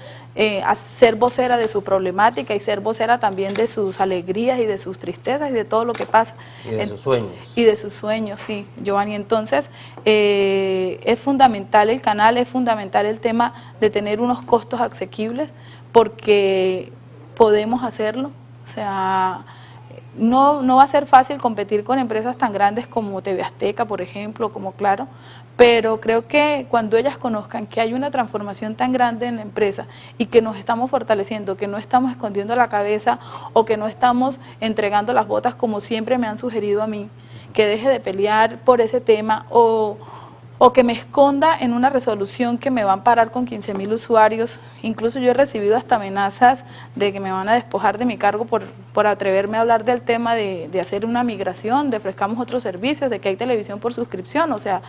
ser vocera de su problemática y ser vocera también de sus alegrías y de sus tristezas y de todo lo que pasa. Y de sus sueños. Y de sus sueños, sí, Giovanni. Entonces, es fundamental el canal, es fundamental el tema de tener unos costos asequibles, porque podemos hacerlo. O sea, no va a ser fácil competir con empresas tan grandes como TV Azteca, por ejemplo, como Claro, pero creo que cuando ellas conozcan que hay una transformación tan grande en la empresa y que nos estamos fortaleciendo, que no estamos escondiendo la cabeza o que no estamos entregando las botas como siempre me han sugerido a mí, que deje de pelear por ese tema o que me esconda en una resolución que me va a amparar con 15.000 usuarios. Incluso yo he recibido hasta amenazas de que me van a despojar de mi cargo por atreverme a hablar del tema de hacer una migración, de ofrezcamos otros servicios, de que hay televisión por suscripción. O sea,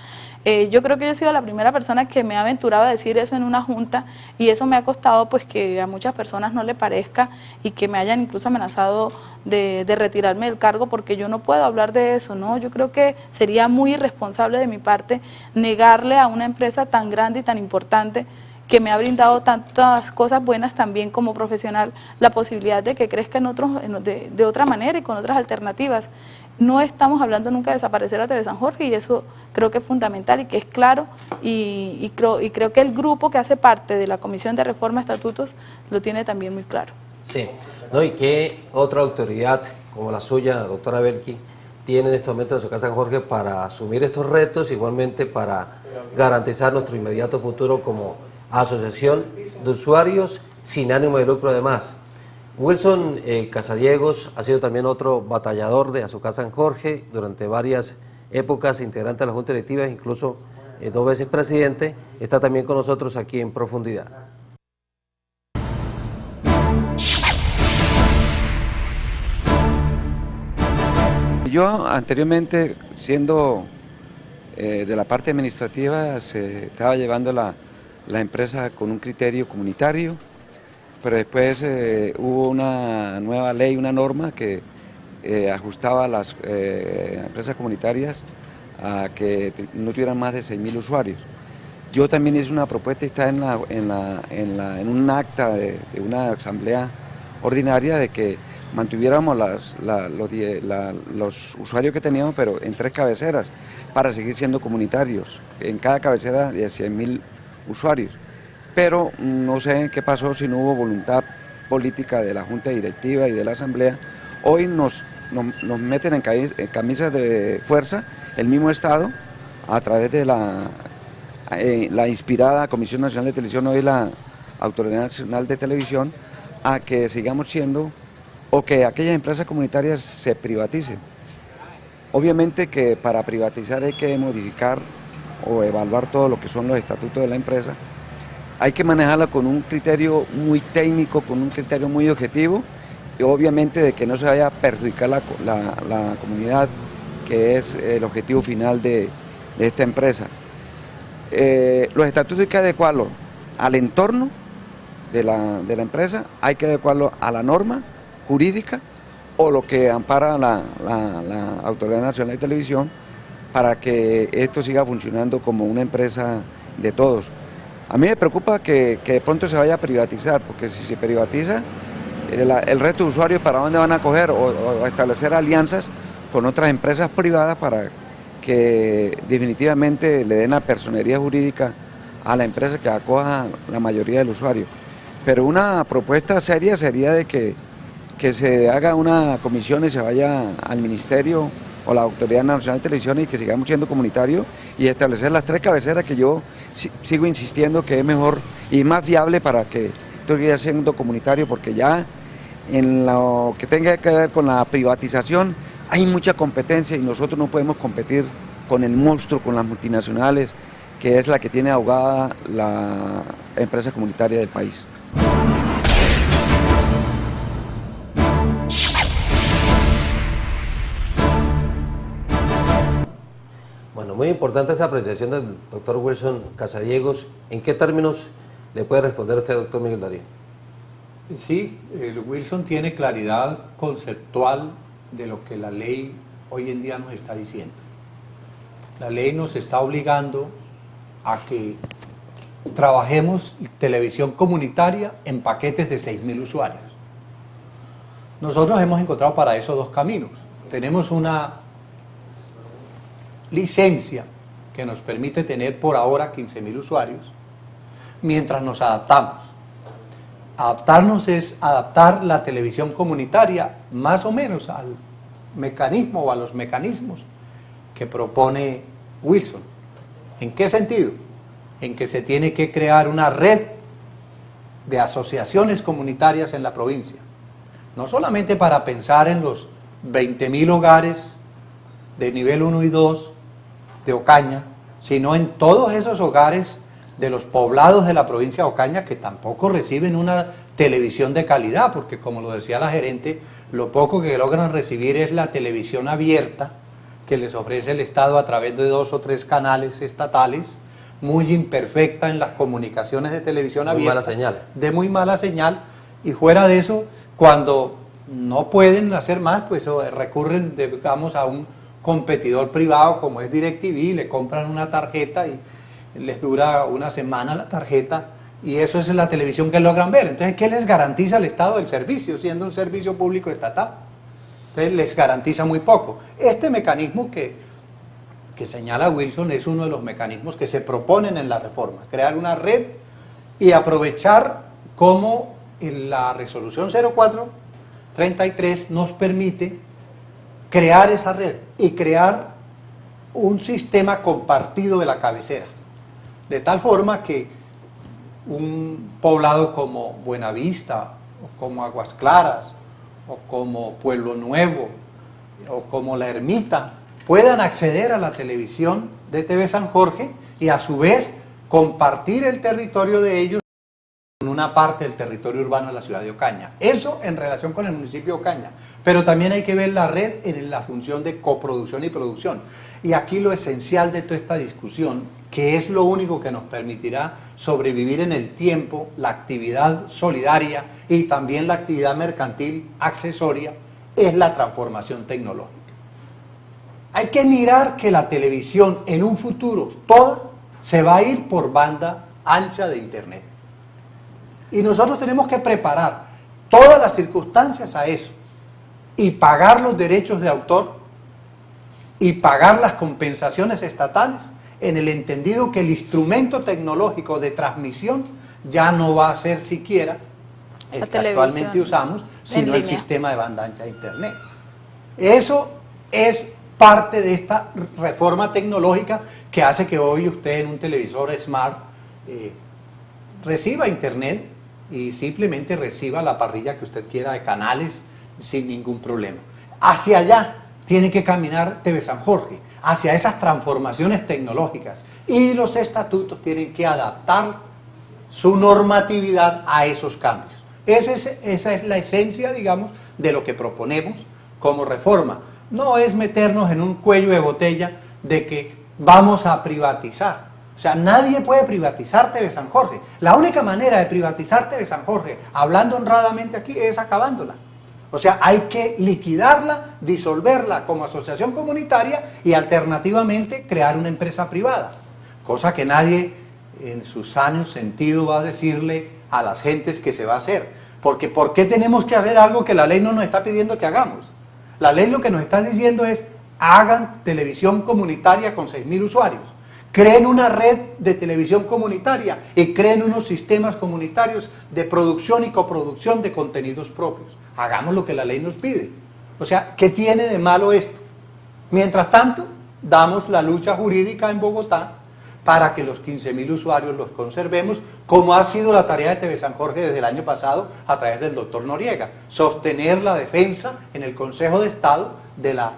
yo creo que yo he sido la primera persona que me ha aventurado a decir eso en una junta, y eso me ha costado pues que a muchas personas no le parezca y que me hayan incluso amenazado de retirarme del cargo, porque yo no puedo hablar de eso, ¿no? Yo creo que sería muy irresponsable de mi parte negarle a una empresa tan grande y tan importante, que me ha brindado tantas cosas buenas también como profesional, la posibilidad de que crezca de otra manera y con otras alternativas. No estamos hablando nunca de desaparecer a TV San Jorge, y eso creo que es fundamental y que es claro, y creo que el grupo que hace parte de la Comisión de Reforma de Estatutos lo tiene también muy claro. Sí, ¿no? ¿Y qué otra autoridad como la suya, doctora Belki, tiene en este momento en su casa San Jorge para asumir estos retos, igualmente para garantizar nuestro inmediato futuro como asociación de usuarios sin ánimo de lucro además? Wilson Casadiegos ha sido también otro batallador de Azucar San Jorge durante varias épocas, integrante de la Junta Directiva, incluso 2 veces presidente, está también con nosotros aquí en Profundidad. Yo anteriormente, siendo de la parte administrativa, se estaba llevando la empresa con un criterio comunitario, pero después hubo una nueva ley, una norma que ajustaba a las empresas comunitarias a que no tuvieran más de 6.000 usuarios. Yo también hice una propuesta y está en un acta de una asamblea ordinaria de que mantuviéramos los usuarios que teníamos, pero en 3 cabeceras, para seguir siendo comunitarios, en cada cabecera de 100.000 usuarios. Pero no sé qué pasó, si no hubo voluntad política de la Junta Directiva y de la Asamblea. Hoy nos meten en camisas de fuerza el mismo Estado, a través de la inspirada Comisión Nacional de Televisión, hoy la Autoridad Nacional de Televisión, a que sigamos siendo, o que aquellas empresas comunitarias se privaticen. Obviamente que para privatizar hay que modificar o evaluar todo lo que son los estatutos de la empresa. Hay que manejarla con un criterio muy técnico, con un criterio muy objetivo, y obviamente de que no se vaya a perjudicar la comunidad, que es el objetivo final de esta empresa. Los estatutos hay que adecuarlos al entorno de la empresa, hay que adecuarlo a la norma jurídica o lo que ampara la Autoridad Nacional de Televisión, para que esto siga funcionando como una empresa de todos. A mí me preocupa que de pronto se vaya a privatizar, porque si se privatiza, el resto de usuarios para dónde van a coger, o establecer alianzas con otras empresas privadas para que definitivamente le den la personería jurídica a la empresa que acoja la mayoría del usuario. Pero una propuesta seria sería de que que se haga una comisión y se vaya al ministerio o la Autoridad Nacional de Televisión y que sigamos siendo comunitarios y establecer las 3 cabeceras que yo sigo insistiendo que es mejor y más viable para que esto siga siendo comunitario, porque ya en lo que tenga que ver con la privatización hay mucha competencia y nosotros no podemos competir con el monstruo, con las multinacionales, que es la que tiene ahogada la empresa comunitaria del país. Bueno, muy importante esa apreciación del doctor Wilson Casadiegos. ¿En qué términos le puede responder usted, doctor Miguel Darío? Sí, Wilson tiene claridad conceptual de lo que la ley hoy en día nos está diciendo. La ley nos está obligando a que trabajemos televisión comunitaria en paquetes de 6.000 usuarios. Nosotros hemos encontrado para eso 2 caminos. Tenemos una licencia que nos permite tener por ahora 15.000 usuarios, mientras nos adaptamos. Adaptarnos es adaptar la televisión comunitaria más o menos al mecanismo o a los mecanismos que propone Wilson. ¿En qué sentido? En que se tiene que crear una red de asociaciones comunitarias en la provincia, no solamente para pensar en los 20.000 hogares de nivel 1 y 2 de Ocaña, sino en todos esos hogares de los poblados de la provincia de Ocaña que tampoco reciben una televisión de calidad, porque como lo decía la gerente, lo poco que logran recibir es la televisión abierta que les ofrece el Estado a través de 2 o 3 canales estatales, muy imperfecta en las comunicaciones de televisión abierta. Muy mala señal. De muy mala señal, y fuera de eso, cuando no pueden hacer más, pues recurren, digamos, a un competidor privado como es DirecTV, le compran una tarjeta y les dura una semana la tarjeta, y eso es la televisión que logran ver. Entonces, ¿qué les garantiza el Estado del servicio, siendo un servicio público estatal? Entonces, les garantiza muy poco. Este mecanismo que señala Wilson es uno de los mecanismos que se proponen en la reforma, crear una red y aprovechar cómo la resolución 0433 nos permite crear esa red y crear un sistema compartido de la cabecera, de tal forma que un poblado como Buenavista, o como Aguas Claras, o como Pueblo Nuevo, o como La Ermita, puedan acceder a la televisión de TV San Jorge y a su vez compartir el territorio de ellos con una parte del territorio urbano de la ciudad de Ocaña. Eso en relación con el municipio de Ocaña. Pero también hay que ver la red en la función de coproducción y producción. Y aquí lo esencial de toda esta discusión, que es lo único que nos permitirá sobrevivir en el tiempo, la actividad solidaria y también la actividad mercantil accesoria, es la transformación tecnológica. Hay que mirar que la televisión en un futuro toda se va a ir por banda ancha de internet. Y nosotros tenemos que preparar todas las circunstancias a eso y pagar los derechos de autor y pagar las compensaciones estatales en el entendido que el instrumento tecnológico de transmisión ya no va a ser siquiera el que actualmente usamos, sino el sistema de banda ancha de internet. Eso es parte de esta reforma tecnológica que hace que hoy usted en un televisor smart reciba internet y simplemente reciba la parrilla que usted quiera de canales sin ningún problema. Hacia allá tiene que caminar TV San Jorge, hacia esas transformaciones tecnológicas, y los estatutos tienen que adaptar su normatividad a esos cambios. Esa es la esencia, digamos, de lo que proponemos como reforma. No es meternos en un cuello de botella de que vamos a privatizar. O sea, nadie puede privatizar TV San Jorge. La única manera de privatizar TV San Jorge, hablando honradamente aquí, es acabándola. O sea, hay que liquidarla, disolverla como asociación comunitaria y alternativamente crear una empresa privada. Cosa que nadie en su sano sentido va a decirle a las gentes que se va a hacer. Porque ¿por qué tenemos que hacer algo que la ley no nos está pidiendo que hagamos? La ley lo que nos está diciendo es, hagan televisión comunitaria con 6.000 usuarios. creen una red de televisión comunitaria y creen unos sistemas comunitarios de producción y coproducción de contenidos propios. Hagamos lo que la ley nos pide. O sea, ¿qué tiene de malo esto? Mientras tanto, damos la lucha jurídica en Bogotá para que los 15.000 usuarios los conservemos, como ha sido la tarea de TV San Jorge desde el año pasado a través del doctor Noriega, sostener la defensa en el Consejo de Estado de la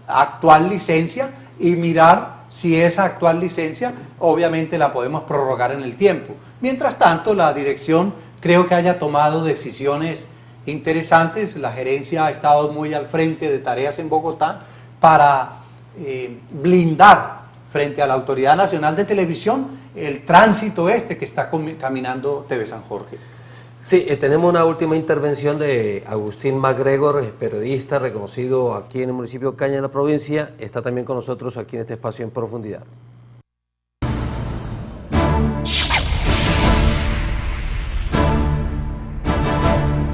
actual licencia y mirar si esa actual licencia obviamente la podemos prorrogar en el tiempo. Mientras tanto, la dirección creo que haya tomado decisiones interesantes, la gerencia ha estado muy al frente de tareas en Bogotá para blindar frente a la Autoridad Nacional de Televisión el tránsito que está caminando TV San Jorge. Sí, tenemos una última intervención de Agustín MacGregor, periodista reconocido aquí en el municipio de Ocaña, en la provincia. Está también con nosotros aquí en este espacio en profundidad.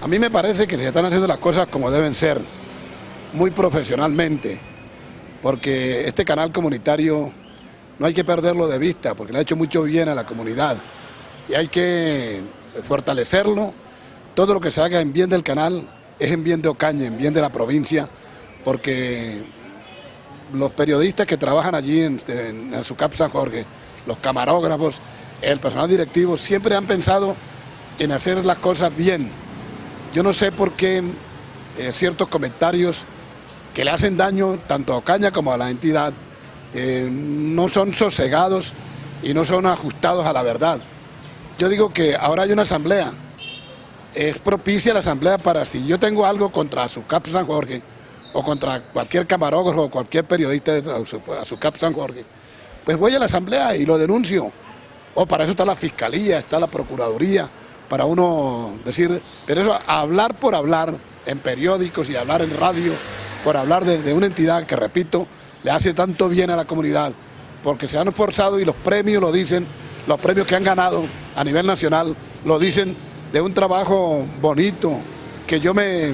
A mí me parece que se están haciendo las cosas como deben ser, muy profesionalmente, porque este canal comunitario no hay que perderlo de vista, porque le ha hecho mucho bien a la comunidad y hay que fortalecerlo. Todo lo que se haga en bien del canal es en bien de Ocaña, en bien de la provincia, porque los periodistas que trabajan allí en Azucap San Jorge, los camarógrafos, el personal directivo, siempre han pensado en hacer las cosas bien. Yo no sé por qué ciertos comentarios que le hacen daño tanto a Ocaña como a la entidad no son sosegados y no son ajustados a la verdad. Yo digo que ahora hay una asamblea, es propicia la asamblea para si yo tengo algo contra Azucap San Jorge o contra cualquier camarógrafo o cualquier periodista de Azucap San Jorge, pues voy a la asamblea y lo denuncio. O para eso está la fiscalía, está la procuraduría, para uno decir, pero eso, hablar por hablar en periódicos y hablar en radio, por hablar de una entidad que, repito, le hace tanto bien a la comunidad, porque se han esforzado y los premios lo dicen, los premios que han ganado a nivel nacional lo dicen, de un trabajo bonito, que yo me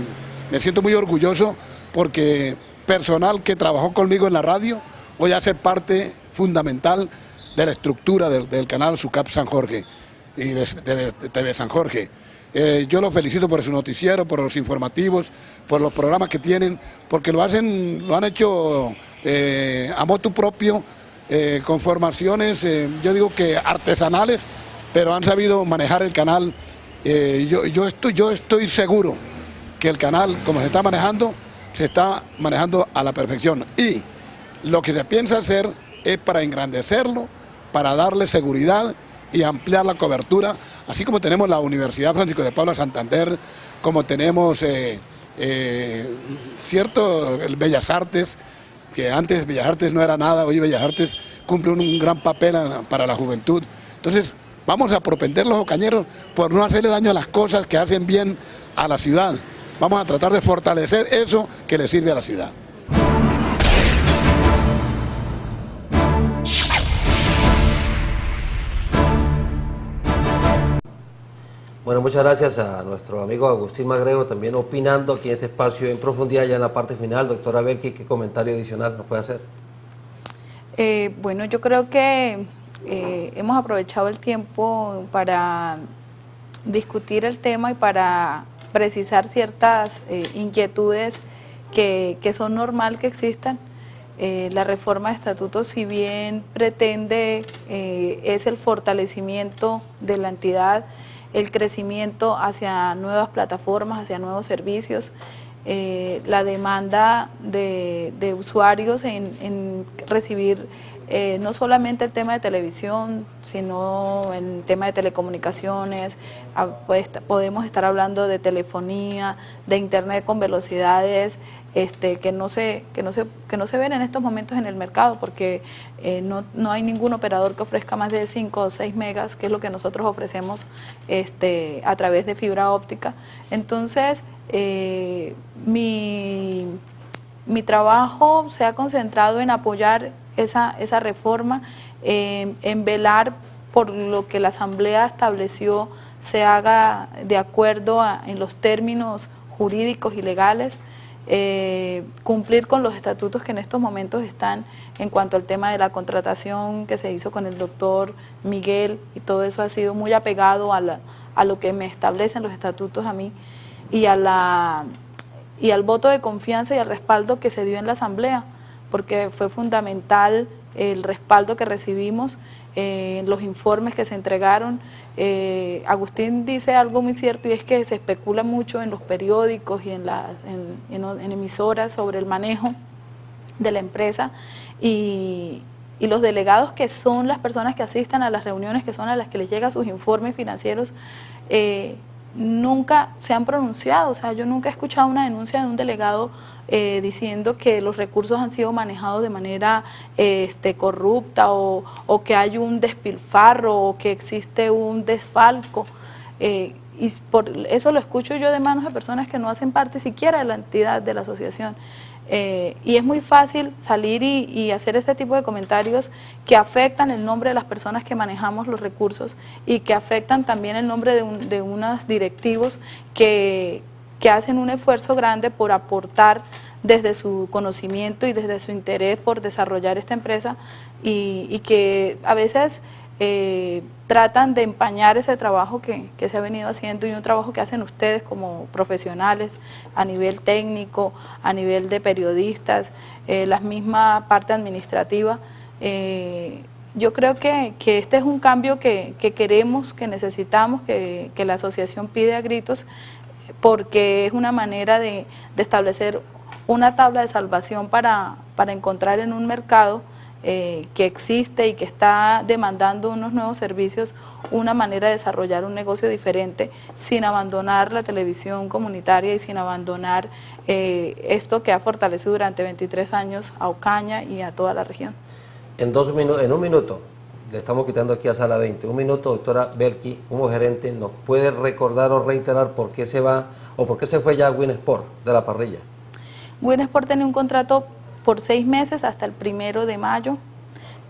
siento muy orgulloso, porque personal que trabajó conmigo en la radio hoy hace parte fundamental de la estructura del canal Azucap San Jorge y de TV San Jorge. Yo los felicito por su noticiero, por los informativos, por los programas que tienen, porque lo han hecho a motu propio, con formaciones, yo digo que artesanales, pero han sabido manejar el canal. Yo estoy seguro que el canal, como se está manejando a la perfección. Y lo que se piensa hacer es para engrandecerlo, para darle seguridad y ampliar la cobertura, así como tenemos la Universidad Francisco de Paula Santander, como tenemos el Bellas Artes, que antes Bellas Artes no era nada, hoy Bellas Artes cumple un gran papel para la juventud. Entonces, vamos a propender los ocañeros por no hacerle daño a las cosas que hacen bien a la ciudad. Vamos a tratar de fortalecer eso que le sirve a la ciudad. Bueno, muchas gracias a nuestro amigo Agustín MacGregor, también opinando aquí en este espacio en profundidad, ya en la parte final. Doctora Belki, ¿qué comentario adicional nos puede hacer? Bueno, yo creo que hemos aprovechado el tiempo para discutir el tema y para precisar ciertas inquietudes que son normal que existan. La reforma de estatutos, si bien pretende, es el fortalecimiento de la entidad, el crecimiento hacia nuevas plataformas, hacia nuevos servicios, la demanda de usuarios en recibir no solamente el tema de televisión, sino el tema de telecomunicaciones. Pues, podemos estar hablando de telefonía, de internet con velocidades que no se ven en estos momentos en el mercado, porque no hay ningún operador que ofrezca más de 5 o 6 megas, que es lo que nosotros ofrecemos a través de fibra óptica. Entonces, mi trabajo se ha concentrado en apoyar esa reforma, en velar por lo que la Asamblea estableció se haga de acuerdo en los términos jurídicos y legales. cumplir con los estatutos que en estos momentos están en cuanto al tema de la contratación que se hizo con el doctor Miguel, y todo eso ha sido muy apegado a lo que me establecen los estatutos a mí y al voto de confianza y al respaldo que se dio en la asamblea, porque fue fundamental el respaldo que recibimos, los informes que se entregaron. Agustín dice algo muy cierto, y es que se especula mucho en los periódicos y en emisoras sobre el manejo de la empresa, y los delegados, que son las personas que asistan a las reuniones, que son a las que les llegan sus informes financieros, nunca se han pronunciado. O sea, yo nunca he escuchado una denuncia de un delegado diciendo que los recursos han sido manejados de manera corrupta, o que hay un despilfarro, o que existe un desfalco. Y por eso lo escucho yo de manos de personas que no hacen parte siquiera de la entidad, de la asociación. Y es muy fácil salir y hacer este tipo de comentarios que afectan el nombre de las personas que manejamos los recursos, y que afectan también el nombre de unos directivos que hacen un esfuerzo grande por aportar desde su conocimiento y desde su interés por desarrollar esta empresa, y que a veces tratan de empañar ese trabajo que se ha venido haciendo, y un trabajo que hacen ustedes como profesionales a nivel técnico, a nivel de periodistas, la misma parte administrativa. Yo creo que este es un cambio que queremos, que necesitamos, que la asociación pide a gritos, porque es una manera de establecer una tabla de salvación para encontrar en un mercado que existe y que está demandando unos nuevos servicios, una manera de desarrollar un negocio diferente, sin abandonar la televisión comunitaria y sin abandonar esto que ha fortalecido durante 23 años a Ocaña y a toda la región. En un minuto, le estamos quitando aquí a Sala 20, un minuto, doctora Belki, como gerente, ¿nos puede recordar o reiterar por qué se va o por qué se fue ya Winsport de la parrilla? Winsport tenía un contrato por 6 meses hasta el 1 de mayo.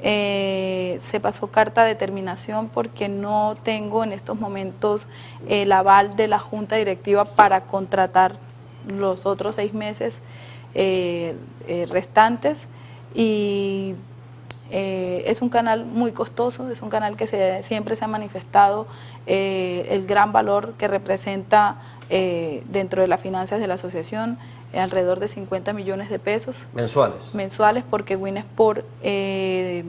Se pasó carta de terminación porque no tengo en estos momentos el aval de la junta directiva para contratar los otros 6 meses restantes, y es un canal muy costoso, es un canal que siempre se ha manifestado el gran valor que representa dentro de las finanzas de la asociación, alrededor de 50 millones de pesos. Mensuales, porque Winsport le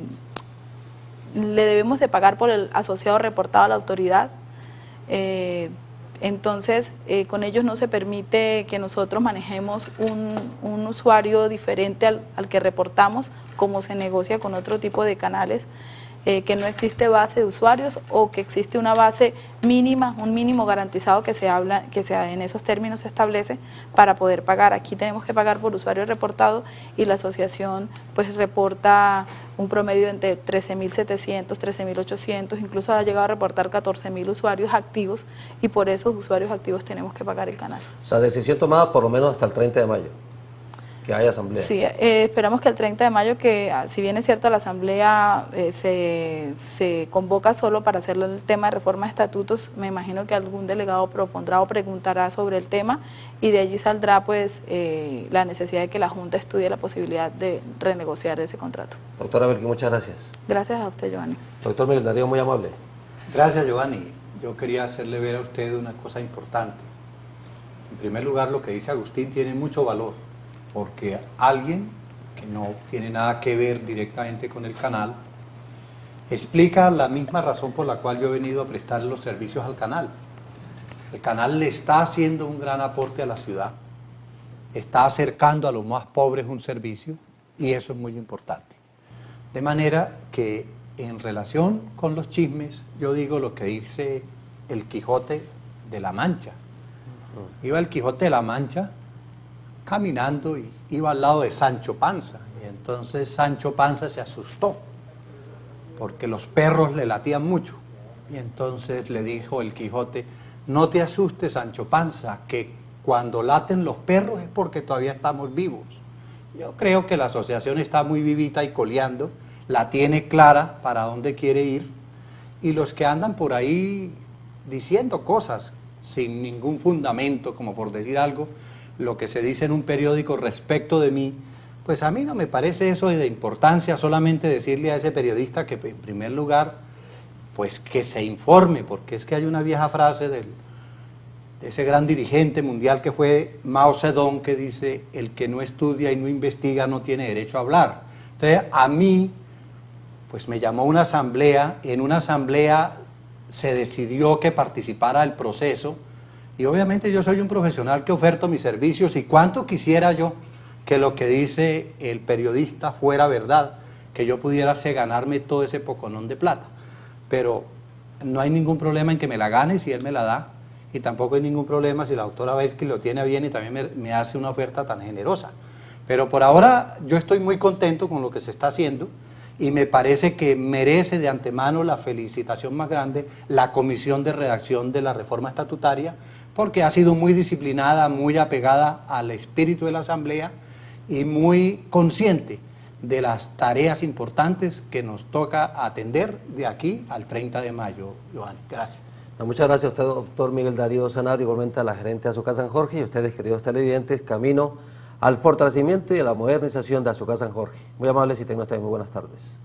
debemos de pagar por el asociado reportado a la autoridad. Entonces, con ellos no se permite que nosotros manejemos un usuario diferente al que reportamos, como se negocia con otro tipo de canales, que no existe base de usuarios, o que existe una base mínima, un mínimo garantizado que en esos términos se establece para poder pagar. Aquí tenemos que pagar por usuario reportado, y la asociación pues reporta un promedio entre 13.700, 13.800, incluso ha llegado a reportar 14.000 usuarios activos, y por esos usuarios activos tenemos que pagar el canal. O sea, decisión tomada por lo menos hasta el 30 de mayo. Que haya asamblea. Sí, esperamos que el 30 de mayo, que si bien es cierto la asamblea se convoca solo para hacer el tema de reforma de estatutos, me imagino que algún delegado propondrá o preguntará sobre el tema, y de allí saldrá pues la necesidad de que la Junta estudie la posibilidad de renegociar ese contrato. Doctora Belki, muchas gracias. Gracias a usted, Giovanni. Doctor Miguel Darío, muy amable. Gracias, Giovanni. Yo quería hacerle ver a usted una cosa importante. En primer lugar, lo que dice Agustín tiene mucho valor, porque alguien que no tiene nada que ver directamente con el canal explica la misma razón por la cual yo he venido a prestar los servicios al canal. El canal le está haciendo un gran aporte a la ciudad, está acercando a los más pobres un servicio, y eso es muy importante. De manera que en relación con los chismes, yo digo lo que dice el Quijote de la Mancha. Iba el Quijote de la Mancha caminando y iba al lado de Sancho Panza, y entonces Sancho Panza se asustó porque los perros le latían mucho, y entonces le dijo el Quijote: no te asustes, Sancho Panza, que cuando laten los perros es porque todavía estamos vivos. Yo creo que la asociación está muy vivita y coleando, la tiene clara para dónde quiere ir, y los que andan por ahí diciendo cosas sin ningún fundamento, como por decir algo, lo que se dice en un periódico respecto de mí, pues a mí no me parece eso de importancia, solamente decirle a ese periodista que en primer lugar, pues que se informe, porque es que hay una vieja frase de ese gran dirigente mundial que fue Mao Zedong, que dice: el que no estudia y no investiga no tiene derecho a hablar. Entonces a mí, pues me llamó una asamblea, en una asamblea se decidió que participara del proceso, y obviamente yo soy un profesional que oferto mis servicios, y cuánto quisiera yo que lo que dice el periodista fuera verdad, que yo pudiera ganarme todo ese poconón de plata, pero no hay ningún problema en que me la gane si él me la da, y tampoco hay ningún problema si la doctora Belsky lo tiene a bien y también me hace una oferta tan generosa. Pero por ahora yo estoy muy contento con lo que se está haciendo, y me parece que merece de antemano la felicitación más grande la comisión de redacción de la reforma estatutaria, porque ha sido muy disciplinada, muy apegada al espíritu de la Asamblea y muy consciente de las tareas importantes que nos toca atender de aquí al 30 de mayo, Joan. Gracias. Muchas gracias a usted, doctor Miguel Darío Zanabria, igualmente a la gerente de Azúcar San Jorge, y a ustedes, queridos televidentes, camino al fortalecimiento y a la modernización de Azúcar San Jorge. Muy amables y tengan ustedes muy buenas tardes.